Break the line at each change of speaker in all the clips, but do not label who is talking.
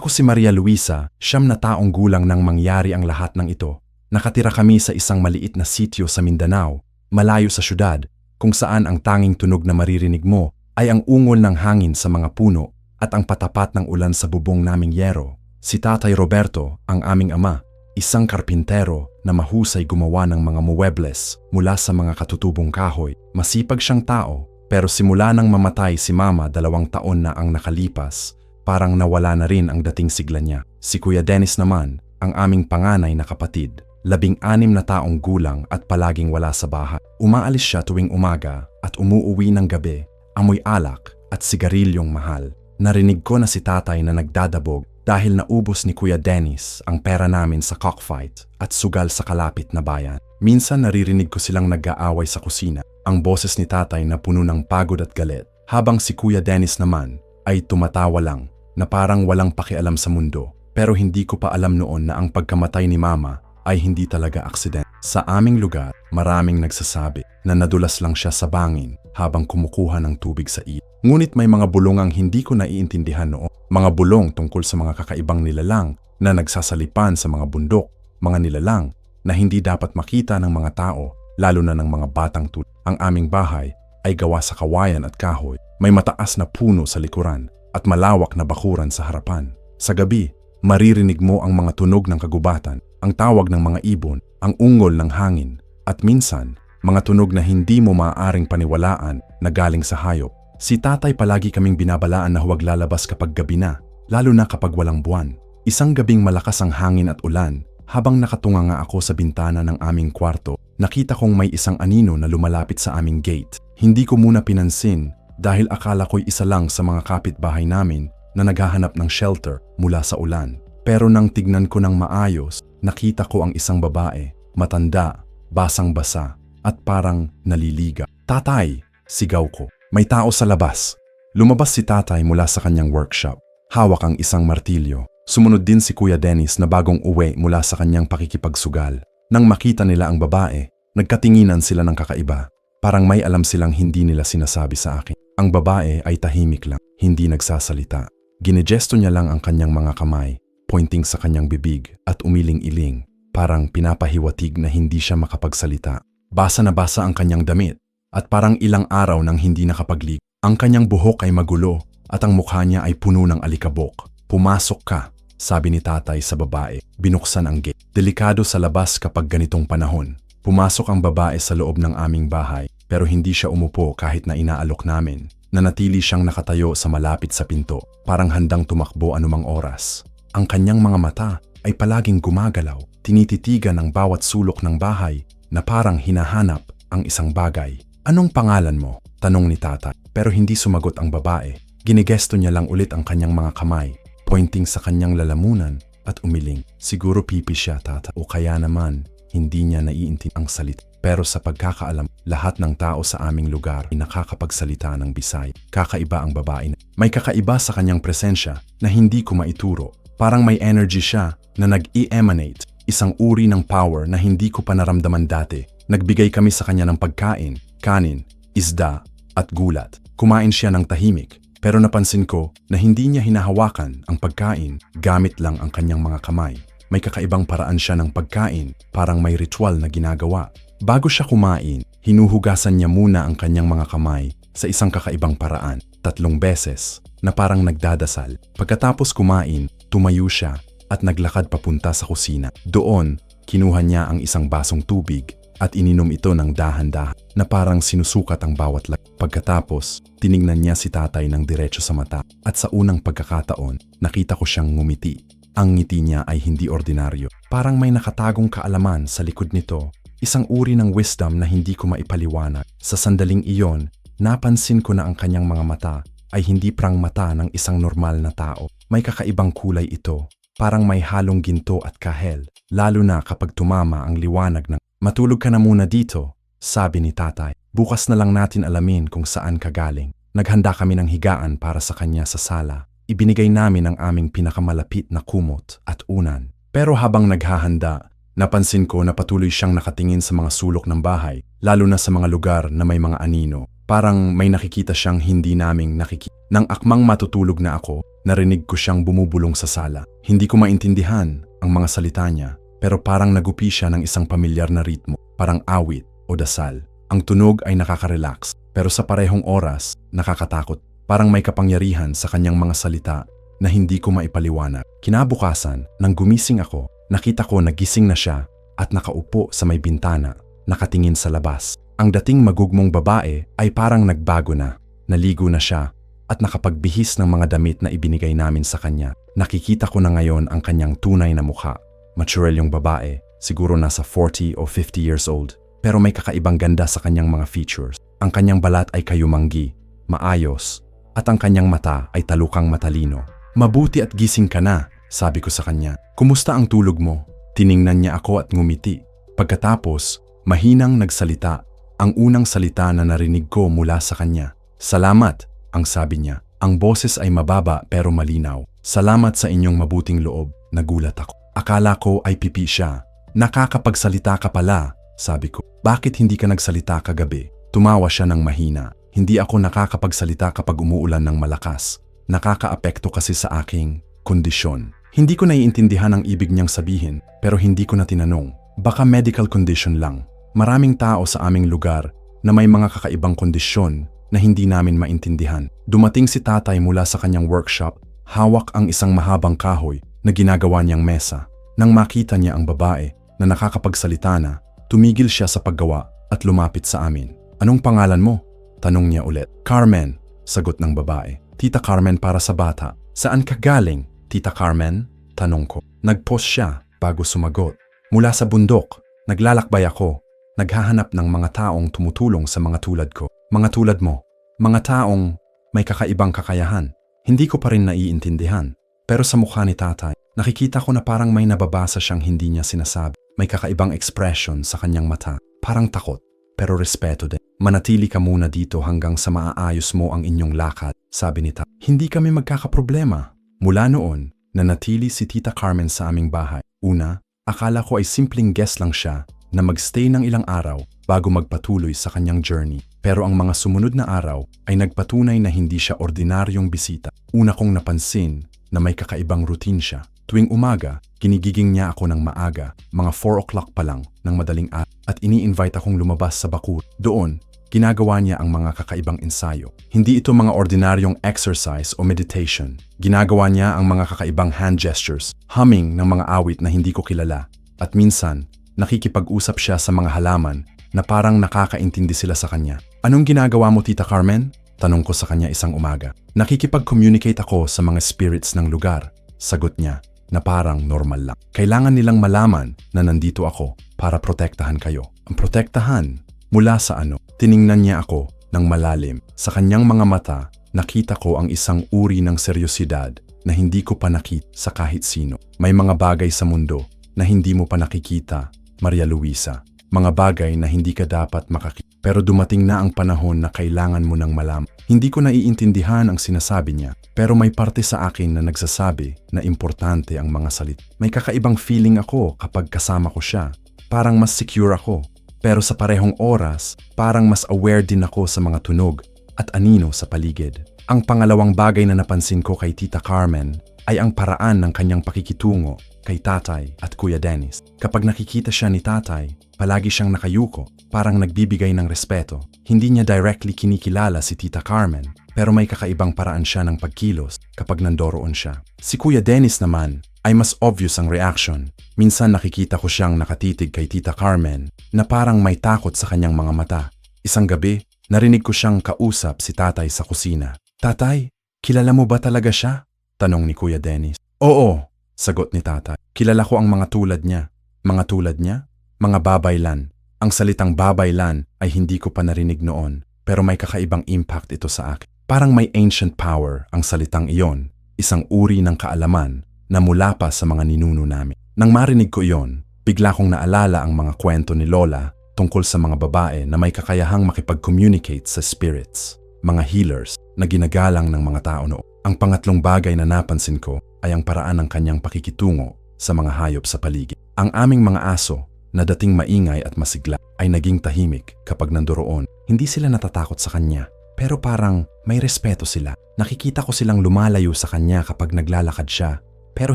Ako si Maria Luisa, 9 taong gulang nang mangyari ang lahat ng ito. Nakatira kami sa isang maliit na sitio sa Mindanao, malayo sa syudad, kung saan ang tanging tunog na maririnig mo ay ang ungol ng hangin sa mga puno at ang patapat ng ulan sa bubong naming yero. Si Tatay Roberto, ang aming ama, isang karpintero na mahusay gumawa ng mga muebles mula sa mga katutubong kahoy. Masipag siyang tao, pero simula nang mamatay si Mama 2 taon na ang nakalipas, parang nawala na rin ang dating sigla niya. Si Kuya Dennis naman, ang aming panganay na kapatid, 16 na taong gulang at palaging wala sa bahay. Umaalis siya tuwing umaga at umuuwi ng gabi, amoy alak at sigarilyong mahal. Narinig ko na si tatay na nagdadabog dahil naubos ni Kuya Dennis ang pera namin sa cockfight at sugal sa kalapit na bayan. Minsan naririnig ko silang nag-aaway sa kusina, ang boses ni tatay na puno ng pagod at galit, habang si Kuya Dennis naman ay tumatawa lang na parang walang pakialam sa mundo. Pero hindi ko pa alam noon na ang pagkamatay ni Mama ay hindi talaga aksidente. Sa aming lugar, maraming nagsasabi na nadulas lang siya sa bangin habang kumukuha ng tubig sa ilog. Ngunit may mga bulong ang hindi ko naiintindihan noon. Mga bulong tungkol sa mga kakaibang nilalang na nagsasalipan sa mga bundok, mga nilalang na hindi dapat makita ng mga tao, lalo na ng mga batang tulad. Ang aming bahay ay gawa sa kawayan at kahoy. May mataas na puno sa likuran at malawak na bakuran sa harapan. Sa gabi, maririnig mo ang mga tunog ng kagubatan, ang tawag ng mga ibon, ang ungol ng hangin, at minsan, mga tunog na hindi mo maaaring paniwalaan na galing sa hayop. Si tatay palagi kaming binabalaan na huwag lalabas kapag gabi na, lalo na kapag walang buwan. Isang gabing malakas ang hangin at ulan, habang nakatunga nga ako sa bintana ng aming kwarto, nakita kong may isang anino na lumalapit sa aming gate. Hindi ko muna pinansin dahil akala ko'y isa lang sa mga kapitbahay namin na naghahanap ng shelter mula sa ulan. Pero nang tignan ko ng maayos, nakita ko ang isang babae, matanda, basang-basa, at parang naliliga. "Tatay!" sigaw ko. May tao sa labas. Lumabas si tatay mula sa kanyang workshop. Hawak ang isang martilyo. Sumunod din si Kuya Dennis na bagong uwi mula sa kanyang pakikipagsugal. Nang makita nila ang babae, nagkatinginan sila ng kakaiba. Parang may alam silang hindi nila sinasabi sa akin. Ang babae ay tahimik lang, hindi nagsasalita. Ginegesto niya lang ang kanyang mga kamay, pointing sa kanyang bibig at umiling-iling, parang pinapahiwatig na hindi siya makapagsalita. Basa na basa ang kanyang damit at parang ilang araw nang hindi nakapaglig. Ang kanyang buhok ay magulo at ang mukha niya ay puno ng alikabok. "Pumasok ka," sabi ni tatay sa babae. Binuksan ang gate. Delikado sa labas kapag ganitong panahon. Pumasok ang babae sa loob ng aming bahay, pero hindi siya umupo kahit na inaalok namin. Nanatili siyang nakatayo sa malapit sa pinto, parang handang tumakbo anumang oras. Ang kanyang mga mata ay palaging gumagalaw, tinititigan ang bawat sulok ng bahay na parang hinahanap ang isang bagay. "Anong pangalan mo?" tanong ni tatay. Pero hindi sumagot ang babae. Ginigesto niya lang ulit ang kanyang mga kamay, pointing sa kanyang lalamunan at umiling. Siguro pipi siya, tata. O kaya naman, hindi niya naiintindihan ang salita. Pero sa pagkakaalam, lahat ng tao sa aming lugar ay nakakapagsalita ng Bisaya. Kakaiba ang babae. May kakaiba sa kanyang presensya na hindi ko maituro. Parang may energy siya na nag-i-emanate, isang uri ng power na hindi ko pa naramdaman dati. Nagbigay kami sa kanya ng pagkain, kanin, isda, at gulat. Kumain siya ng tahimik, pero napansin ko na hindi niya hinahawakan ang pagkain, gamit lang ang kanyang mga kamay. May kakaibang paraan siya ng pagkain, parang may ritual na ginagawa. Bago siya kumain, hinuhugasan niya muna ang kanyang mga kamay sa isang kakaibang paraan, 3 beses, na parang nagdadasal. Pagkatapos kumain, tumayo siya at naglakad papunta sa kusina. Doon, kinuha niya ang isang basong tubig at ininom ito ng dahan-dahan na parang sinusukat ang bawat lag. Pagkatapos, tiningnan niya si tatay ng diretso sa mata at sa unang pagkakataon, nakita ko siyang ngumiti. Ang ngiti niya ay hindi ordinaryo. Parang may nakatagong kaalaman sa likod nito, isang uri ng wisdom na hindi ko maipaliwanag. Sa sandaling iyon, napansin ko na ang kanyang mga mata ay hindi prang mata ng isang normal na tao. May kakaibang kulay ito, parang may halong ginto at kahel, lalo na kapag tumama ang liwanag ng "Matulog ka na muna dito," sabi ni tatay. "Bukas na lang natin alamin kung saan ka galing." Naghanda kami ng higaan para sa kanya sa sala. Ibinigay namin ang aming pinakamalapit na kumot at unan. Pero habang naghahanda, napansin ko na patuloy siyang nakatingin sa mga sulok ng bahay, lalo na sa mga lugar na may mga anino. Parang may nakikita siyang hindi naming nakikita. Nang akmang matutulog na ako, Narinig ko siyang bumubulong sa sala. Hindi ko maintindihan ang mga salita niya, pero parang nagupi siya ng isang pamilyar na ritmo, parang awit o dasal. Ang tunog ay nakaka-relax, pero sa parehong oras, nakakatakot. Parang may kapangyarihan sa kanyang mga salita na hindi ko maipaliwanag. Kinabukasan, nang gumising ako, nakita ko nagising na siya at nakaupo sa may bintana, nakatingin sa labas. Ang dating magugmong babae ay parang nagbago na. Naligo na siya at nakapagbihis ng mga damit na ibinigay namin sa kanya. Nakikita ko na ngayon ang kanyang tunay na mukha. Mature yung babae, siguro nasa 40 o 50 years old. Pero may kakaibang ganda sa kanyang mga features. Ang kanyang balat ay kayumanggi, maayos, at ang kanyang mata ay talukang matalino. Mabuti at gising ka na, sabi ko sa kanya. Kumusta ang tulog mo? Tiningnan niya ako at ngumiti. Pagkatapos, mahinang nagsalita. Ang unang salita na narinig ko mula sa kanya. Salamat, ang sabi niya. Ang boses ay mababa pero malinaw. Salamat sa inyong mabuting loob. Nagulat ako. Akala ko ay pipi siya. Nakakapagsalita ka pala, sabi ko. Bakit hindi ka nagsalita kagabi? Tumawa siya ng mahina. Hindi ako nakakapagsalita kapag umuulan ng malakas. Nakakaapekto kasi sa aking kondisyon. Hindi ko naiintindihan ang ibig niyang sabihin, pero hindi ko na tinanong. Baka medical condition lang. Maraming tao sa aming lugar na may mga kakaibang kondisyon na hindi namin maintindihan. Dumating si tatay mula sa kanyang workshop, hawak ang isang mahabang kahoy na ginagawa niyang mesa. Nang makita niya ang babae na nakakapagsalita na, tumigil siya sa paggawa at lumapit sa amin. Anong pangalan mo? Tanong niya ulit. Carmen, sagot ng babae. Tita Carmen para sa bata. Saan ka galing? Tita Carmen? Tanong ko. Nag-pause siya bago sumagot. Mula sa bundok, naglalakbay ako. Naghahanap ng mga taong tumutulong sa mga tulad ko. Mga tulad mo. Mga taong may kakaibang kakayahan. Hindi ko pa rin naiintindihan. Pero sa mukha ni tatay, nakikita ko na parang may nababasa siyang hindi niya sinasabi. May kakaibang expression sa kanyang mata. Parang takot, pero respeto din. Manatili ka muna dito hanggang sa maaayos mo ang inyong lakad, sabi ni tatay. Hindi kami magkakaproblema. Mula noon, nanatili si Tita Carmen sa aming bahay. Una, akala ko ay simpleng guest lang siya na magstay ng ilang araw bago magpatuloy sa kanyang journey. Pero ang mga sumunod na araw ay nagpatunay na hindi siya ordinaryong bisita. Una kong napansin na may kakaibang routine siya. Tuwing umaga, kinigiging niya ako ng maaga, mga 4 o'clock pa lang ng madaling araw, at ini-invite akong lumabas sa bakur. Doon, ginagawa niya ang mga kakaibang ensayo. Hindi ito mga ordinaryong exercise o meditation. Ginagawa niya ang mga kakaibang hand gestures, humming ng mga awit na hindi ko kilala. At minsan, nakikipag-usap siya sa mga halaman na parang nakakaintindi sila sa kanya. Anong ginagawa mo, Tita Carmen? Tanong ko sa kanya isang umaga. Nakikipag-communicate ako sa mga spirits ng lugar. Sagot niya na parang normal lang. Kailangan nilang malaman na nandito ako para protektahan kayo. Ang protektahan mula sa ano? Tiningnan niya ako ng malalim. Sa kanyang mga mata, nakita ko ang isang uri ng seryosidad na hindi ko pa nakita sa kahit sino. May mga bagay sa mundo na hindi mo pa nakikita, Maria Luisa. Mga bagay na hindi ka dapat makakita. Pero dumating na ang panahon na kailangan mo ng malaman. Hindi ko naiintindihan ang sinasabi niya, pero may parte sa akin na nagsasabi na importante ang mga salit. May kakaibang feeling ako kapag kasama ko siya. Parang mas secure ako. Pero sa parehong oras, parang mas aware din ako sa mga tunog at anino sa paligid. Ang pangalawang bagay na napansin ko kay Tita Carmen ay ang paraan ng kanyang pakikitungo kay tatay at Kuya Dennis. Kapag nakikita siya ni tatay, palagi siyang nakayuko, parang nagbibigay ng respeto. Hindi niya directly kinikilala si Tita Carmen, pero may kakaibang paraan siya ng pagkilos kapag nandoroon siya. Si Kuya Dennis naman ay mas obvious ang reaction. Minsan nakikita ko siyang nakatitig kay Tita Carmen na parang may takot sa kanyang mga mata. Isang gabi, narinig ko siyang kausap si tatay sa kusina. Tatay, kilala mo ba talaga siya? Tanong ni Kuya Dennis. Oo, sagot ni tatay. Kilala ko ang mga tulad niya. Mga tulad niya? Mga babaylan. Ang salitang babaylan ay hindi ko pa narinig noon, pero may kakaibang impact ito sa akin. Parang may ancient power ang salitang iyon, isang uri ng kaalaman na mula pa sa mga ninuno namin. Nang marinig ko iyon, bigla kong naalala ang mga kwento ni Lola tungkol sa mga babae na may kakayahang makipag-communicate sa spirits, mga healers na ginagalang ng mga tao noon. Ang pangatlong bagay na napansin ko ay ang paraan ng kanyang pakikitungo sa mga hayop sa paligid. Ang aming mga aso na dating maingay at masigla ay naging tahimik kapag nandoroon. Hindi sila natatakot sa kanya. pero parang may respeto sila. Nakikita ko silang lumalayo sa kanya kapag naglalakad siya, pero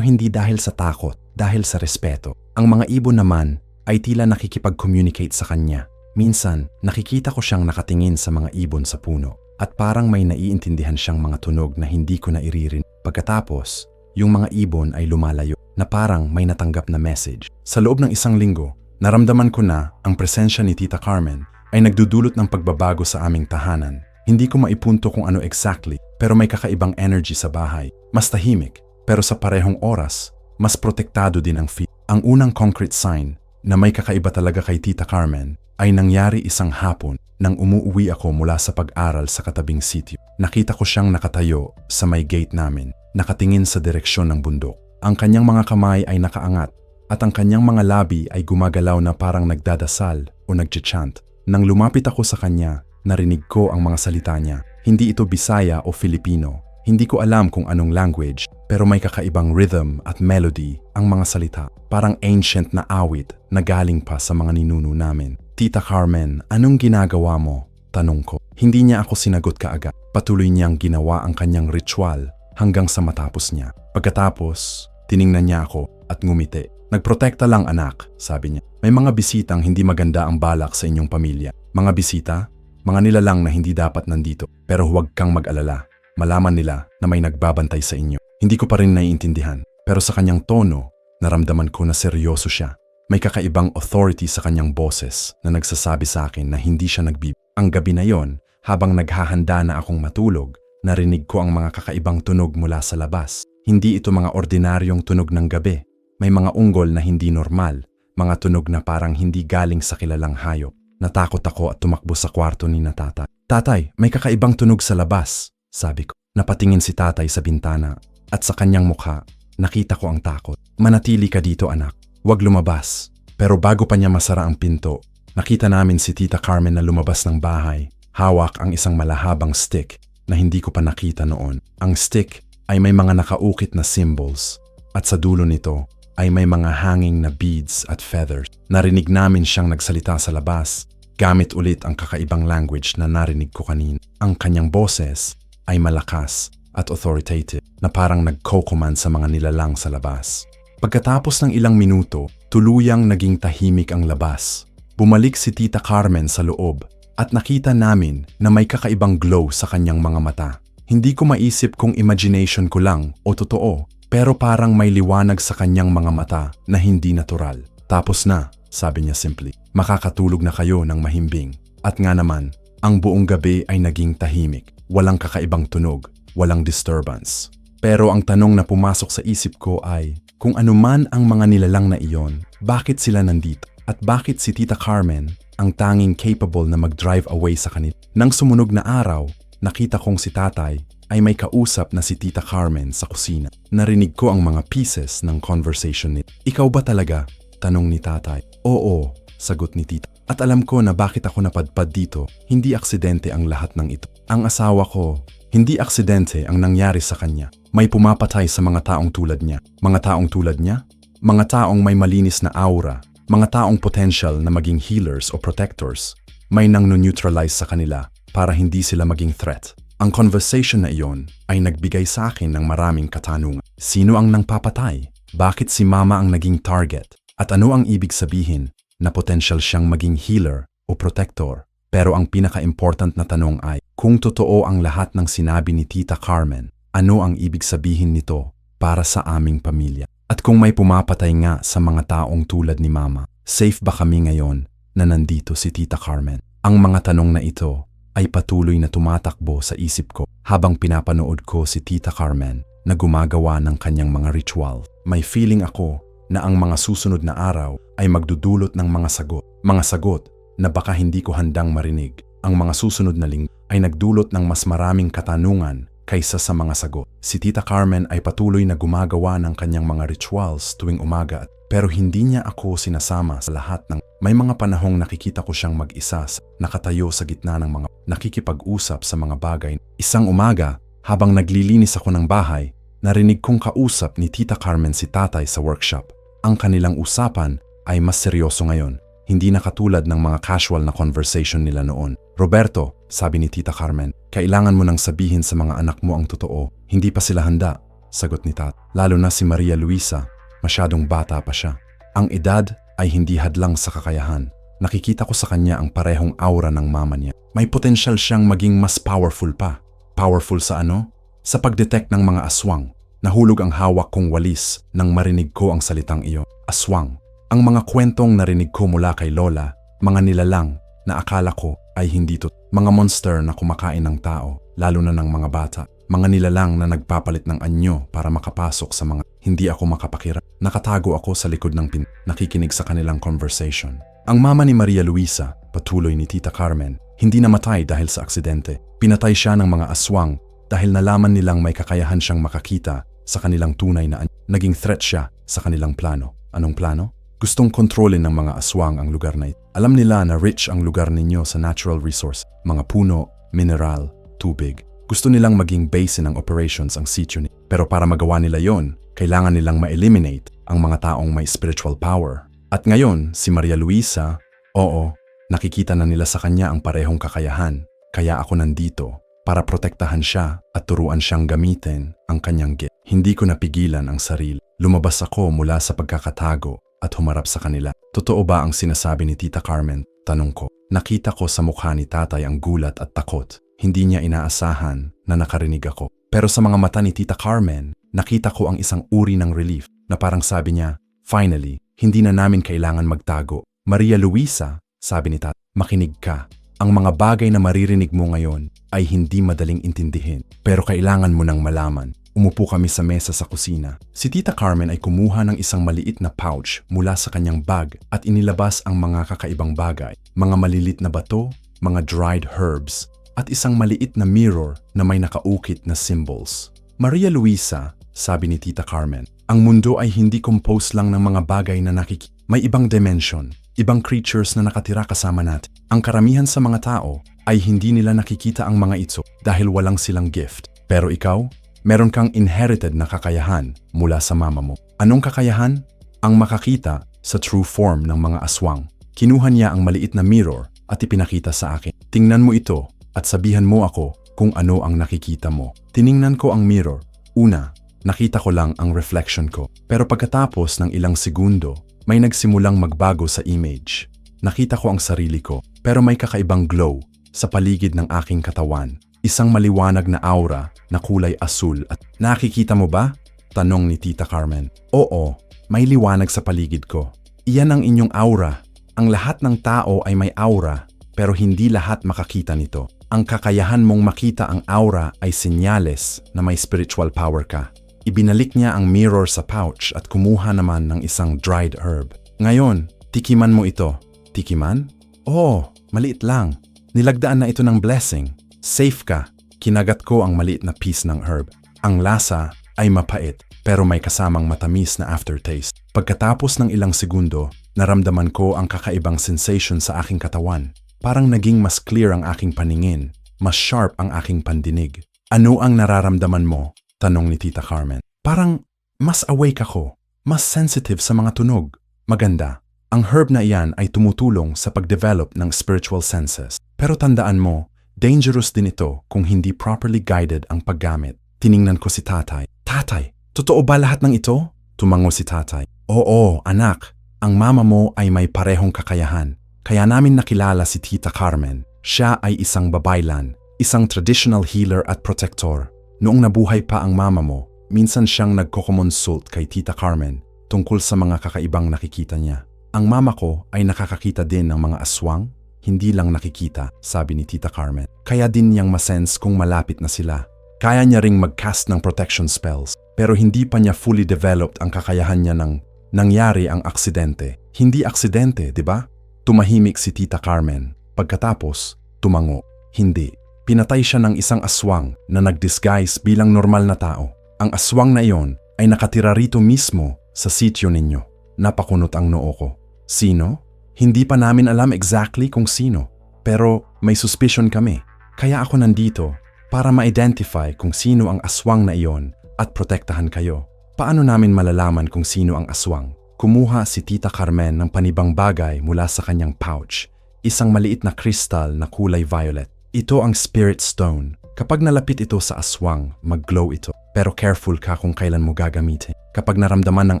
hindi dahil sa takot, dahil sa respeto. Ang mga ibon naman ay tila nakikipag-communicate sa kanya. Minsan, nakikita ko siyang nakatingin sa mga ibon sa puno at parang may naiintindihan siyang mga tunog na hindi ko na iririnig. Pagkatapos, yung mga ibon ay lumalayo na parang may natanggap na message. Sa loob ng isang linggo, naramdaman ko na ang presensya ni Tita Carmen ay nagdudulot ng pagbabago sa aming tahanan. Hindi ko maipunto kung ano exactly, pero may kakaibang energy sa bahay. Mas tahimik, pero sa parehong oras, mas protektado din ang feel. Ang unang concrete sign na may kakaiba talaga kay Tita Carmen ay nangyari isang hapon nang umuuwi ako mula sa pag-aral sa katabing sitio. Nakita ko siyang nakatayo sa may gate namin, nakatingin sa direksyon ng bundok. Ang kanyang mga kamay ay nakaangat at ang kanyang mga labi ay gumagalaw na parang nagdadasal o nagchachant. Nang lumapit ako sa kanya, narinig ko ang mga salita niya. Hindi ito Bisaya o Filipino. Hindi ko alam kung anong language, pero may kakaibang rhythm at melody ang mga salita. Parang ancient na awit na galing pa sa mga ninuno namin. Tita Carmen, anong ginagawa mo? Tanong ko. Hindi niya ako sinagot kaagad. Patuloy niyang ginawa ang kanyang ritual hanggang sa matapos niya. Pagkatapos, tiningnan niya ako at ngumiti. Nagprotekta lang anak, sabi niya. May mga bisitang hindi maganda ang balak sa inyong pamilya. Mga bisita? Mga nilalang na hindi dapat nandito. Pero huwag kang mag-alala. Malaman nila na may nagbabantay sa inyo. Hindi ko pa rin naiintindihan. Pero sa kanyang tono, naramdaman ko na seryoso siya. May kakaibang authority sa kanyang boses na nagsasabi sa akin na hindi siya nagbibig. Ang gabi na yon, habang naghahanda na akong matulog, narinig ko ang mga kakaibang tunog mula sa labas. Hindi ito mga ordinaryong tunog ng gabi. May mga unggol na hindi normal, mga tunog na parang hindi galing sa kilalang hayop. Natakot ako at tumakbo sa kwarto ni na tatay. Tatay, may kakaibang tunog sa labas, sabi ko. Napatingin si tatay sa bintana at sa kanyang mukha, nakita ko ang takot. Manatili ka dito anak, huwag lumabas. Pero bago pa niya masara ang pinto, nakita namin si Tita Carmen na lumabas ng bahay. Hawak ang isang malahabang stick na hindi ko pa nakita noon. Ang stick ay may mga nakaukit na symbols at sa dulo nito ay may mga hanging na beads at feathers. Narinig namin siyang nagsalita sa labas, gamit ulit ang kakaibang language na narinig ko kanina. Ang kanyang boses ay malakas at authoritative na parang nagko-command sa mga nilalang sa labas. Pagkatapos ng ilang minuto, tuluyang naging tahimik ang labas. Bumalik si Tita Carmen sa loob at nakita namin na may kakaibang glow sa kanyang mga mata. Hindi ko maisip kung imagination ko lang o totoo, pero parang may liwanag sa kanyang mga mata na hindi natural. Tapos na, sabi niya simply. Makakatulog na kayo ng mahimbing. At nga naman, ang buong gabi ay naging tahimik. Walang kakaibang tunog, walang disturbance. Pero ang tanong na pumasok sa isip ko ay, kung anuman ang mga nilalang na iyon, bakit sila nandito? At bakit si Tita Carmen ang tanging capable na mag-drive away sa kanila? Nang sumunog na araw, nakita kong si tatay ay may kausap na si Tita Carmen sa kusina. Narinig ko ang mga pieces ng conversation nito. Ikaw ba talaga? Tanong ni tatay. Oo, sagot ni tita. At alam ko na bakit ako napadpad dito. Hindi aksidente ang lahat ng ito. Ang asawa ko, hindi aksidente ang nangyari sa kanya. May pumapatay sa mga taong tulad niya. Mga taong tulad niya? Mga taong may malinis na aura. Mga taong potential na maging healers o protectors. May nang-neutralize sa kanila para hindi sila maging threat. Ang conversation na iyon ay nagbigay sa akin ng maraming katanungan. Sino ang nangpapatay? Bakit si mama ang naging target? At ano ang ibig sabihin na potential siyang maging healer o protector? Pero ang pinaka-important na tanong ay, kung totoo ang lahat ng sinabi ni Tita Carmen, ano ang ibig sabihin nito para sa aming pamilya? At kung may pumapatay nga sa mga taong tulad ni Mama, safe ba kami ngayon na nandito si Tita Carmen? Ang mga tanong na ito ay patuloy na tumatakbo sa isip ko habang pinapanood ko si Tita Carmen na gumagawa ng kanyang mga ritual. May feeling ako na ang mga susunod na araw ay magdudulot ng mga sagot. Mga sagot na baka hindi ko handang marinig. Ang mga susunod na linggo ay nagdulot ng mas maraming katanungan kaysa sa mga sagot. Si Tita Carmen ay patuloy na gumagawa ng kanyang mga rituals tuwing umaga pero hindi niya ako sinasama sa lahat ng may mga panahong nakikita ko siyang mag-isa nakatayo sa gitna ng mga nakikipag-usap sa mga bagay. Isang umaga, habang naglilinis ako ng bahay, narinig kong kausap ni Tita Carmen si tatay sa workshop. Ang kanilang usapan ay mas seryoso ngayon. Hindi na katulad ng mga casual na conversation nila noon. Roberto, sabi ni Tita Carmen, Kailangan mo nang sabihin sa mga anak mo ang totoo. Hindi pa sila handa, sagot ni Tat. Lalo na si Maria Luisa, masyadong bata pa siya. Ang edad ay hindi hadlang sa kakayahan. Nakikita ko sa kanya ang parehong aura ng mama niya. May potensyal siyang maging mas powerful pa. Powerful sa ano? Sa pagdetect ng mga aswang. Nahulog ang hawak kong walis nang marinig ko ang salitang iyon. Aswang. Ang mga kwentong narinig ko mula kay Lola, mga nilalang na akala ko ay hindi mga monster na kumakain ng tao, lalo na ng mga bata. Mga nilalang na nagpapalit ng anyo para makapasok sa mga hindi ako makapakira. Nakatago ako sa likod ng nakikinig sa kanilang conversation. Ang mama ni Maria Luisa, patuloy ni Tita Carmen, hindi namatay dahil sa aksidente. Pinatay siya ng mga aswang dahil nalaman nilang may kakayahan siyang makakita sa kanilang tunay na naging threat siya sa kanilang plano. Anong plano? Gustong kontrolin ng mga aswang ang lugar na ito. Alam nila na rich ang lugar ninyo sa natural resource, mga puno, mineral, tubig. Gusto nilang maging base ng operations ang sitio niyo. Pero para magawa nila yon, kailangan nilang ma-eliminate ang mga taong may spiritual power. At ngayon, si Maria Luisa, oo, nakikita na nila sa kanya ang parehong kakayahan. Kaya ako nandito para protektahan siya at turuan siyang gamitin ang kanyang gift. Hindi ko napigilan ang sarili. Lumabas ako mula sa pagkakatago at humarap sa kanila. Totoo ba ang sinasabi ni Tita Carmen? Tanong ko. Nakita ko sa mukha ni tatay ang gulat at takot. Hindi niya inaasahan na nakarinig ako. Pero sa mga mata ni Tita Carmen, nakita ko ang isang uri ng relief na parang sabi niya, finally, hindi na namin kailangan magtago. Maria Luisa, sabi ni tatay, makinig ka. Ang mga bagay na maririnig mo ngayon ay hindi madaling intindihin. Pero kailangan mo nang malaman. Umupo kami sa mesa sa kusina. Si Tita Carmen ay kumuha ng isang maliit na pouch mula sa kanyang bag at inilabas ang mga kakaibang bagay, mga malilit na bato, mga dried herbs, at isang maliit na mirror na may nakaukit na symbols. Maria Luisa, sabi ni Tita Carmen, ang mundo ay hindi composed lang ng mga bagay na nakikita. May ibang dimension, ibang creatures na nakatira kasama natin. Ang karamihan sa mga tao ay hindi nila nakikita ang mga ito dahil walang silang gift. Pero ikaw, meron kang inherited na kakayahan mula sa mama mo. Anong kakayahan? Ang makakita sa true form ng mga aswang. Kinuha niya ang maliit na mirror at ipinakita sa akin. Tingnan mo ito at sabihan mo ako kung ano ang nakikita mo. Tiningnan ko ang mirror. Una, nakita ko lang ang reflection ko. Pero pagkatapos ng ilang segundo, may nagsimulang magbago sa image. Nakita ko ang sarili ko, pero may kakaibang glow sa paligid ng aking katawan. Isang maliwanag na aura na kulay asul at nakikita mo ba? Tanong ni Tita Carmen. Oo, may liwanag sa paligid ko. Iyan ang inyong aura. Ang lahat ng tao ay may aura, pero hindi lahat makakita nito. Ang kakayahan mong makita ang aura ay senyales na may spiritual power ka. Ibinalik niya ang mirror sa pouch at kumuha naman ng isang dried herb. Ngayon, tikiman mo ito. Tikiman? Oo, maliit lang. Nilagdaan na ito ng blessing. Safe ka. Kinagat ko ang maliit na piece ng herb. Ang lasa ay mapait, pero may kasamang matamis na aftertaste. Pagkatapos ng ilang segundo, naramdaman ko ang kakaibang sensation sa aking katawan. Parang naging mas clear ang aking paningin, mas sharp ang aking pandinig. Ano ang nararamdaman mo? Tanong ni Tita Carmen. Parang mas awake ako, mas sensitive sa mga tunog. Maganda. Ang herb na iyan ay tumutulong sa pag-develop ng spiritual senses. Pero tandaan mo, dangerous din ito kung hindi properly guided ang paggamit. Tiningnan ko si tatay. Tatay, totoo ba lahat ng ito? Tumango si tatay. Oo, anak. Ang mama mo ay may parehong kakayahan. Kaya namin nakilala si Tita Carmen. Siya ay isang babaylan, isang traditional healer at protector. Noong nabuhay pa ang mama mo, minsan siyang nagko-consult kay Tita Carmen tungkol sa mga kakaibang nakikita niya. Ang mama ko ay nakakakita din ng mga aswang, hindi lang nakikita, sabi ni Tita Carmen. Kaya din niyang masense kung malapit na sila. Kaya niya ring mag-cast ng protection spells, pero hindi pa niya fully developed ang kakayahan niya nang nangyari ang aksidente. Hindi aksidente, di ba? Tumahimik si Tita Carmen. Pagkatapos, tumango. Hindi. Pinatay siya ng isang aswang na nag-disguise bilang normal na tao. Ang aswang na iyon ay nakatira rito mismo sa sitio ninyo. Napakunot ang noo ko. Sino? Hindi pa namin alam exactly kung sino. Pero may suspicion kami. Kaya ako nandito para ma-identify kung sino ang aswang na iyon at protektahan kayo. Paano namin malalaman kung sino ang aswang? Kumuha si Tita Carmen ng panibang bagay mula sa kanyang pouch. Isang maliit na kristal na kulay violet. Ito ang Spirit Stone. Kapag nalapit ito sa aswang, mag-glow ito. Pero careful ka kung kailan mo gagamitin. Kapag naramdaman ng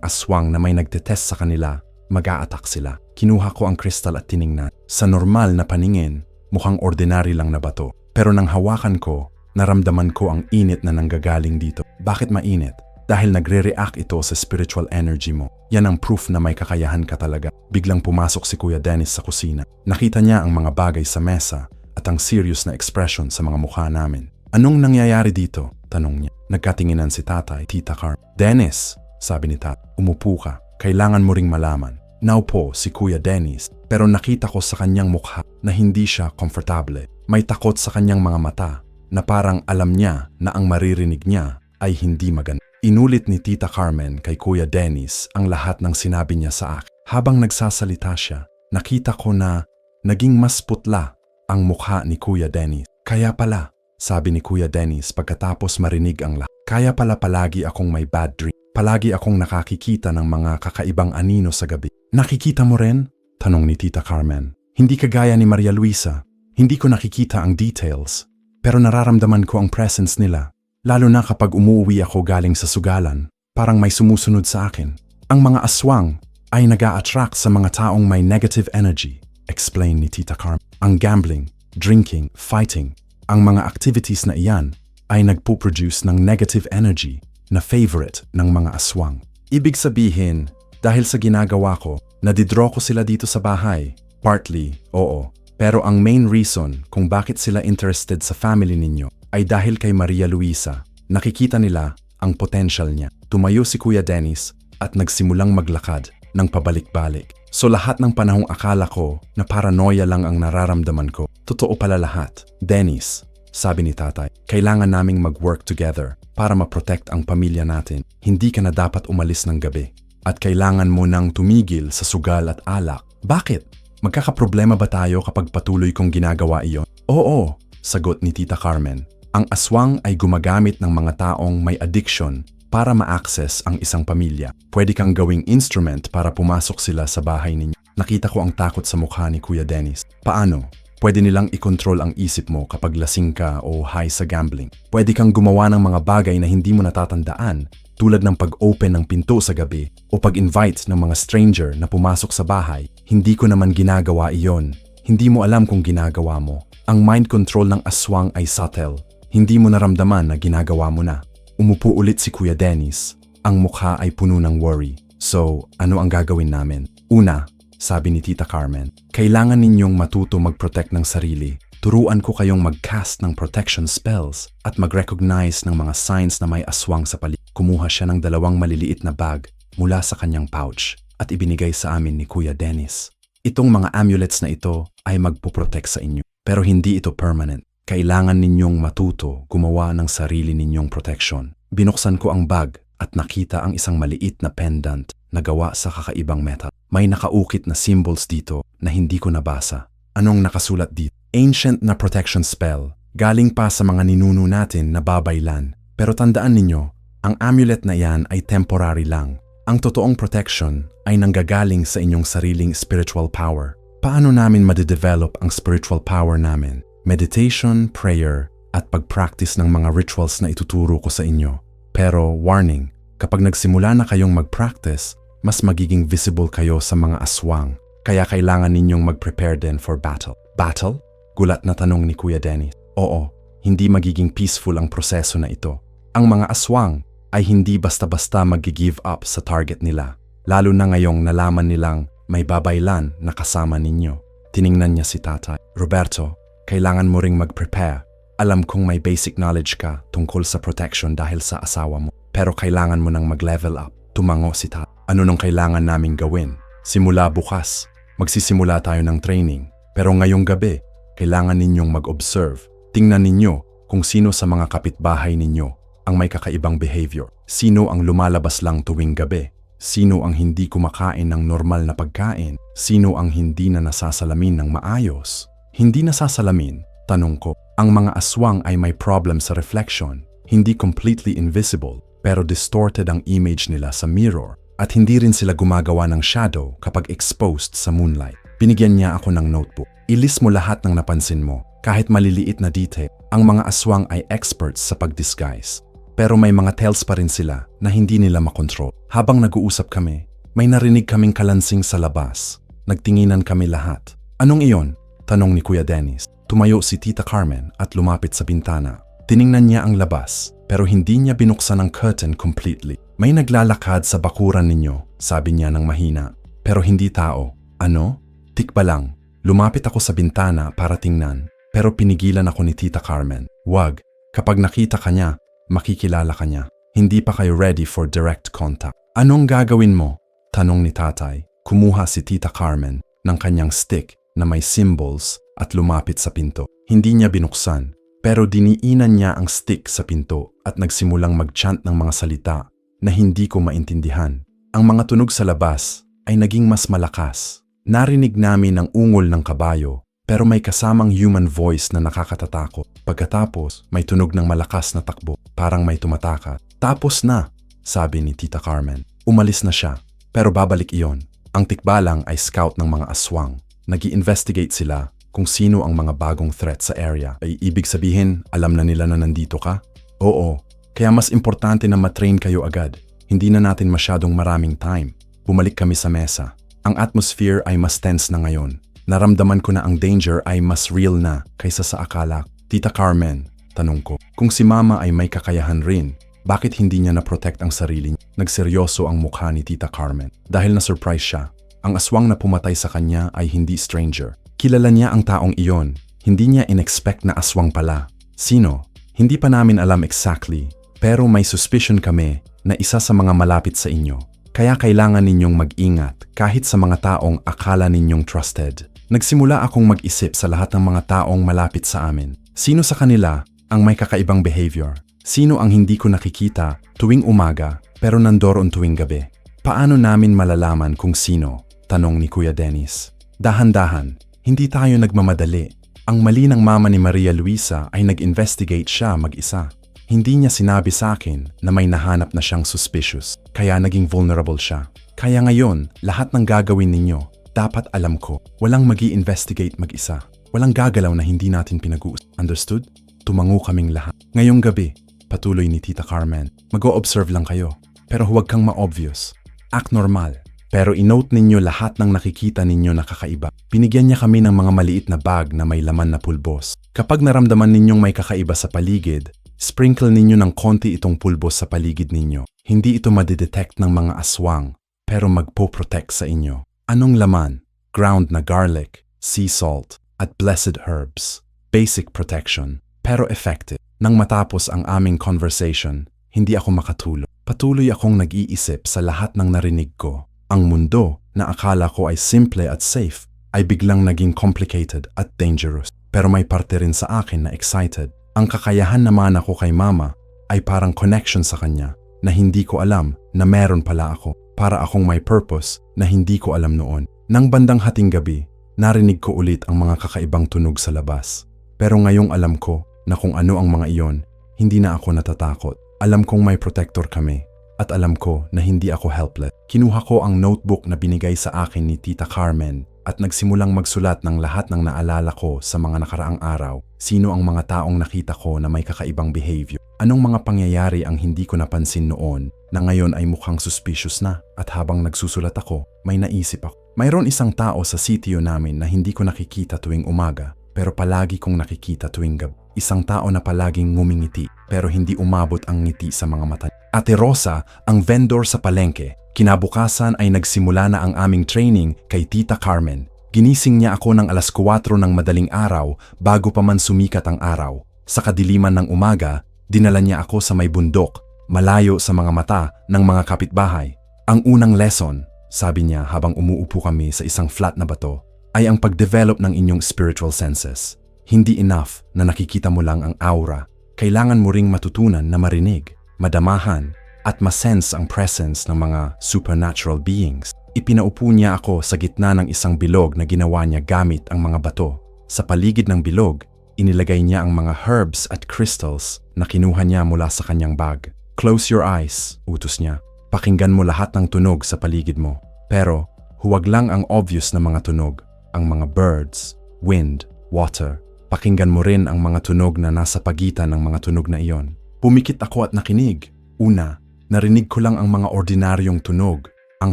aswang na may nagtetest sa kanila, mag-a-attack sila. Kinuha ko ang kristal at tiningnan. Sa normal na paningin, mukhang ordinary lang na bato. Pero nang hawakan ko, naramdaman ko ang init na nanggagaling dito. Bakit mainit? Dahil nagre-react ito sa spiritual energy mo. Yan ang proof na may kakayahan ka talaga. Biglang pumasok si Kuya Dennis sa kusina. Nakita niya ang mga bagay sa mesa at ang serious na expression sa mga mukha namin. Anong nangyayari dito? Tanong niya. Nagkatinginan si tatay, Tita Carmen. Dennis, sabi ni tatay, umupo ka. Kailangan mo ring malaman. Naupo si Kuya Dennis, pero nakita ko sa kanyang mukha na hindi siya komportable. May takot sa kanyang mga mata na parang alam niya na ang maririnig niya ay hindi maganda. Inulit ni Tita Carmen kay Kuya Dennis ang lahat ng sinabi niya sa akin. Habang nagsasalita siya, nakita ko na naging mas putla ang mukha ni Kuya Dennis. Kaya pala, sabi ni Kuya Dennis pagkatapos marinig ang lahat. Kaya pala palagi akong may bad dream. Palagi akong nakakikita ng mga kakaibang anino sa gabi. Nakikita mo rin? Tanong ni Tita Carmen. Hindi kagaya ni Maria Luisa. Hindi ko nakikita ang details. Pero nararamdaman ko ang presence nila. Lalo na kapag umuwi ako galing sa sugalan. Parang may sumusunod sa akin. Ang mga aswang ay nag-a-attract sa mga taong may negative energy. Explain ni Tita Carmen. Ang gambling, drinking, fighting, ang mga activities na iyan ay nagpo-produce ng negative energy na favorite ng mga aswang. Ibig sabihin, dahil sa ginagawa ko, nadidraw ko sila dito sa bahay. Partly, oo. Pero ang main reason kung bakit sila interested sa family ninyo ay dahil kay Maria Luisa. Nakikita nila ang potential niya. Tumayo si Kuya Dennis at nagsimulang maglakad ng pabalik-balik. So lahat ng panahong akala ko na paranoia lang ang nararamdaman ko, totoo pala lahat. Dennis, sabi ni tatay, kailangan naming mag-work together para ma-protect ang pamilya natin. Hindi ka na dapat umalis ng gabi. At kailangan mo nang tumigil sa sugal at alak. Bakit? Magkakaproblema ba tayo kapag patuloy kong ginagawa iyon? Oo, sagot ni Tita Carmen. Ang aswang ay gumagamit ng mga taong may addiction para ma-access ang isang pamilya. Pwede kang gawing instrument para pumasok sila sa bahay ninyo. Nakita ko ang takot sa mukha ni Kuya Dennis. Paano? Pwede nilang i-control ang isip mo kapag lasing ka o high sa gambling. Pwede kang gumawa ng mga bagay na hindi mo natatandaan, tulad ng pag-open ng pinto sa gabi o pag-invite ng mga stranger na pumasok sa bahay. Hindi ko naman ginagawa iyon. Hindi mo alam kung ginagawa mo. Ang mind control ng aswang ay subtle. Hindi mo naramdaman na ginagawa mo na. Umupo ulit si Kuya Dennis. Ang mukha ay puno ng worry. So, ano ang gagawin namin? Una, sabi ni Tita Carmen, kailangan ninyong matuto mag-protect ng sarili. Turuan ko kayong mag-cast ng protection spells at mag-recognize ng mga signs na may aswang sa paligid. Kumuha siya ng 2 maliliit na bag mula sa kanyang pouch at ibinigay sa amin ni Kuya Dennis. Itong mga amulets na ito ay magpuprotect sa inyo. Pero hindi ito permanent. Kailangan ninyong matuto gumawa ng sarili ninyong protection. Binuksan ko ang bag at nakita ang isang maliit na pendant na gawa sa kakaibang metal. May nakaukit na symbols dito na hindi ko nabasa. Anong nakasulat dito? Ancient na protection spell. Galing pa sa mga ninuno natin na babaylan. Pero tandaan ninyo, ang amulet na yan ay temporary lang. Ang totoong protection ay nanggagaling sa inyong sariling spiritual power. Paano namin madedevelop ang spiritual power namin? Meditation, prayer, at pag-practice ng mga rituals na ituturo ko sa inyo. Pero warning, kapag nagsimula na kayong mag-practice, mas magiging visible kayo sa mga aswang. Kaya kailangan ninyong mag-prepare din for battle. Battle? Gulat na tanong ni Kuya Dennis. Oo, hindi magiging peaceful ang proseso na ito. Ang mga aswang ay hindi basta-basta mag-give up sa target nila. Lalo na ngayong nalaman nilang may babaylan na kasama ninyo. Tiningnan niya si tatay. Roberto, kailangan mo ring mag-prepare. Alam kong may basic knowledge ka tungkol sa protection dahil sa asawa mo. Pero kailangan mo nang mag-level up. Tumango si tatay. Ano nung kailangan naming gawin? Simula bukas, magsisimula tayo ng training. Pero ngayong gabi, kailangan ninyong mag-observe. Tingnan ninyo kung sino sa mga kapitbahay ninyo ang may kakaibang behavior. Sino ang lumalabas lang tuwing gabi? Sino ang hindi kumakain ng normal na pagkain? Sino ang hindi na nasasalamin ng maayos? Hindi nasasalamin, tanong ko. Ang mga aswang ay may problem sa reflection. Hindi completely invisible, pero distorted ang image nila sa mirror. At hindi rin sila gumagawa ng shadow kapag exposed sa moonlight. Binigyan niya ako ng notebook. Ilist mo lahat ng napansin mo. Kahit maliliit na detail, ang mga aswang ay experts sa pag-disguise. Pero may mga tells pa rin sila na hindi nila makontrol. Habang nag-uusap kami, may narinig kaming kalansing sa labas. Nagtinginan kami lahat. Anong iyon? Tanong ni Kuya Dennis. Tumayo si Tita Carmen at lumapit sa bintana. Tiningnan niya ang labas, pero hindi niya binuksan ang curtain completely. May naglalakad sa bakuran ninyo, sabi niya ng mahina. Pero hindi tao. Ano? Tikba lang. Lumapit ako sa bintana para tingnan, pero pinigilan ako ni Tita Carmen. Wag, kapag nakita ka niya, makikilala ka niya. Hindi pa kayo ready for direct contact. Anong gagawin mo? Tanong ni tatay. Kumuha si Tita Carmen ng kanyang stick na may symbols at lumapit sa pinto. Hindi niya binuksan, pero diniinan niya ang stick sa pinto at nagsimulang mag-chant ng mga salita na hindi ko maintindihan. Ang mga tunog sa labas ay naging mas malakas. Narinig namin ang ungol ng kabayo, pero may kasamang human voice na nakakatatakot. Pagkatapos, may tunog ng malakas na takbo, parang may tumatakas. Tapos na, sabi ni Tita Carmen. Umalis na siya, pero babalik iyon. Ang tikbalang ay scout ng mga aswang. Nag-i-investigate sila kung sino ang mga bagong threat sa area. Ay ibig sabihin, alam na nila na nandito ka? Oo, kaya mas importante na matrain kayo agad. Hindi na natin masyadong maraming time. Bumalik kami sa mesa. Ang atmosphere ay mas tense na ngayon. Naramdaman ko na ang danger ay mas real na kaysa sa akala. Tita Carmen, tanong ko, kung si Mama ay may kakayahan rin, bakit hindi niya na-protect ang sarili niya? Nagseryoso ang mukha ni Tita Carmen. Dahil na-surprise siya, ang aswang na pumatay sa kanya ay hindi stranger. Kilala niya ang taong iyon. Hindi niya in-expect na aswang pala. Sino? Hindi pa namin alam exactly, pero may suspicion kami na isa sa mga malapit sa inyo. Kaya kailangan ninyong mag-ingat kahit sa mga taong akala ninyong trusted. Nagsimula akong mag-isip sa lahat ng mga taong malapit sa amin. Sino sa kanila ang may kakaibang behavior? Sino ang hindi ko nakikita tuwing umaga pero nandoon tuwing gabi? Paano namin malalaman kung sino? Tanong ni Kuya Dennis. Dahan-dahan, hindi tayo nagmamadali. Ang mali ng mama ni Maria Luisa ay nag-investigate siya mag-isa. Hindi niya sinabi sa akin na may nahanap na siyang suspicious, kaya naging vulnerable siya. Kaya ngayon, lahat ng gagawin ninyo, dapat alam ko, walang magi-investigate mag-isa. Walang gagalaw na hindi natin pinag-uus. Understood? Tumango kaming lahat. Ngayong gabi, patuloy ni Tita Carmen, mag-o-observe lang kayo. Pero huwag kang ma-obvious. Act normal. Pero inote ninyo lahat ng nakikita ninyo na kakaiba. Binigyan niya kami ng mga maliit na bag na may laman na pulbos. Kapag naramdaman ninyong may kakaiba sa paligid, sprinkle ninyo ng konti itong pulbos sa paligid ninyo. Hindi ito madidetect ng mga aswang, pero magpo-protect sa inyo. Anong laman? Ground na garlic, sea salt, at blessed herbs. Basic protection, pero effective. Nang matapos ang aming conversation, hindi ako makatulog. Patuloy akong nag-iisip sa lahat ng narinig ko. Ang mundo na akala ko ay simple at safe ay biglang naging complicated at dangerous. Pero may parte rin sa akin na excited. Ang kakayahan naman ako kay Mama ay parang connection sa kanya na hindi ko alam na meron pala ako. Para akong may purpose na hindi ko alam noon. Nang bandang hating gabi, narinig ko ulit ang mga kakaibang tunog sa labas. Pero ngayong alam ko na kung ano ang mga iyon, hindi na ako natatakot. Alam kong may protector kami at alam ko na hindi ako helpless. Kinuha ko ang notebook na binigay sa akin ni Tita Carmen at nagsimulang magsulat ng lahat ng naalala ko sa mga nakaraang araw. Sino ang mga taong nakita ko na may kakaibang behavior? Anong mga pangyayari ang hindi ko napansin noon na ngayon ay mukhang suspicious na? At habang nagsusulat ako, may naisip ako. Mayroon isang tao sa sitio namin na hindi ko nakikita tuwing umaga, pero palagi kong nakikita tuwing gabi. Isang tao na palaging ngumingiti, pero hindi umabot ang ngiti sa mga mata. Ate Rosa, ang vendor sa palengke. Kinabukasan ay nagsimula na ang aming training kay Tita Carmen. Ginising niya ako ng alas 4 ng madaling araw bago pa man sumikat ang araw. Sa kadiliman ng umaga, dinala niya ako sa may bundok, malayo sa mga mata ng mga kapitbahay. Ang unang lesson, sabi niya habang umuupo kami sa isang flat na bato, ay ang pag-develop ng inyong spiritual senses. Hindi enough na nakikita mo lang ang aura. Kailangan mo ring matutunan na marinig, madamahan, at masense ang presence ng mga supernatural beings. Ipinaupo niya ako sa gitna ng isang bilog na ginawa niya gamit ang mga bato. Sa paligid ng bilog, inilagay niya ang mga herbs at crystals na kinuha niya mula sa kanyang bag. Close your eyes, utos niya. Pakinggan mo lahat ng tunog sa paligid mo. Pero huwag lang ang obvious na mga tunog, ang mga birds, wind, water, Pakinggan mo rin ang mga tunog na nasa pagitan ng mga tunog na iyon. Pumikit ako at nakinig. Una, narinig ko lang ang mga ordinaryong tunog, ang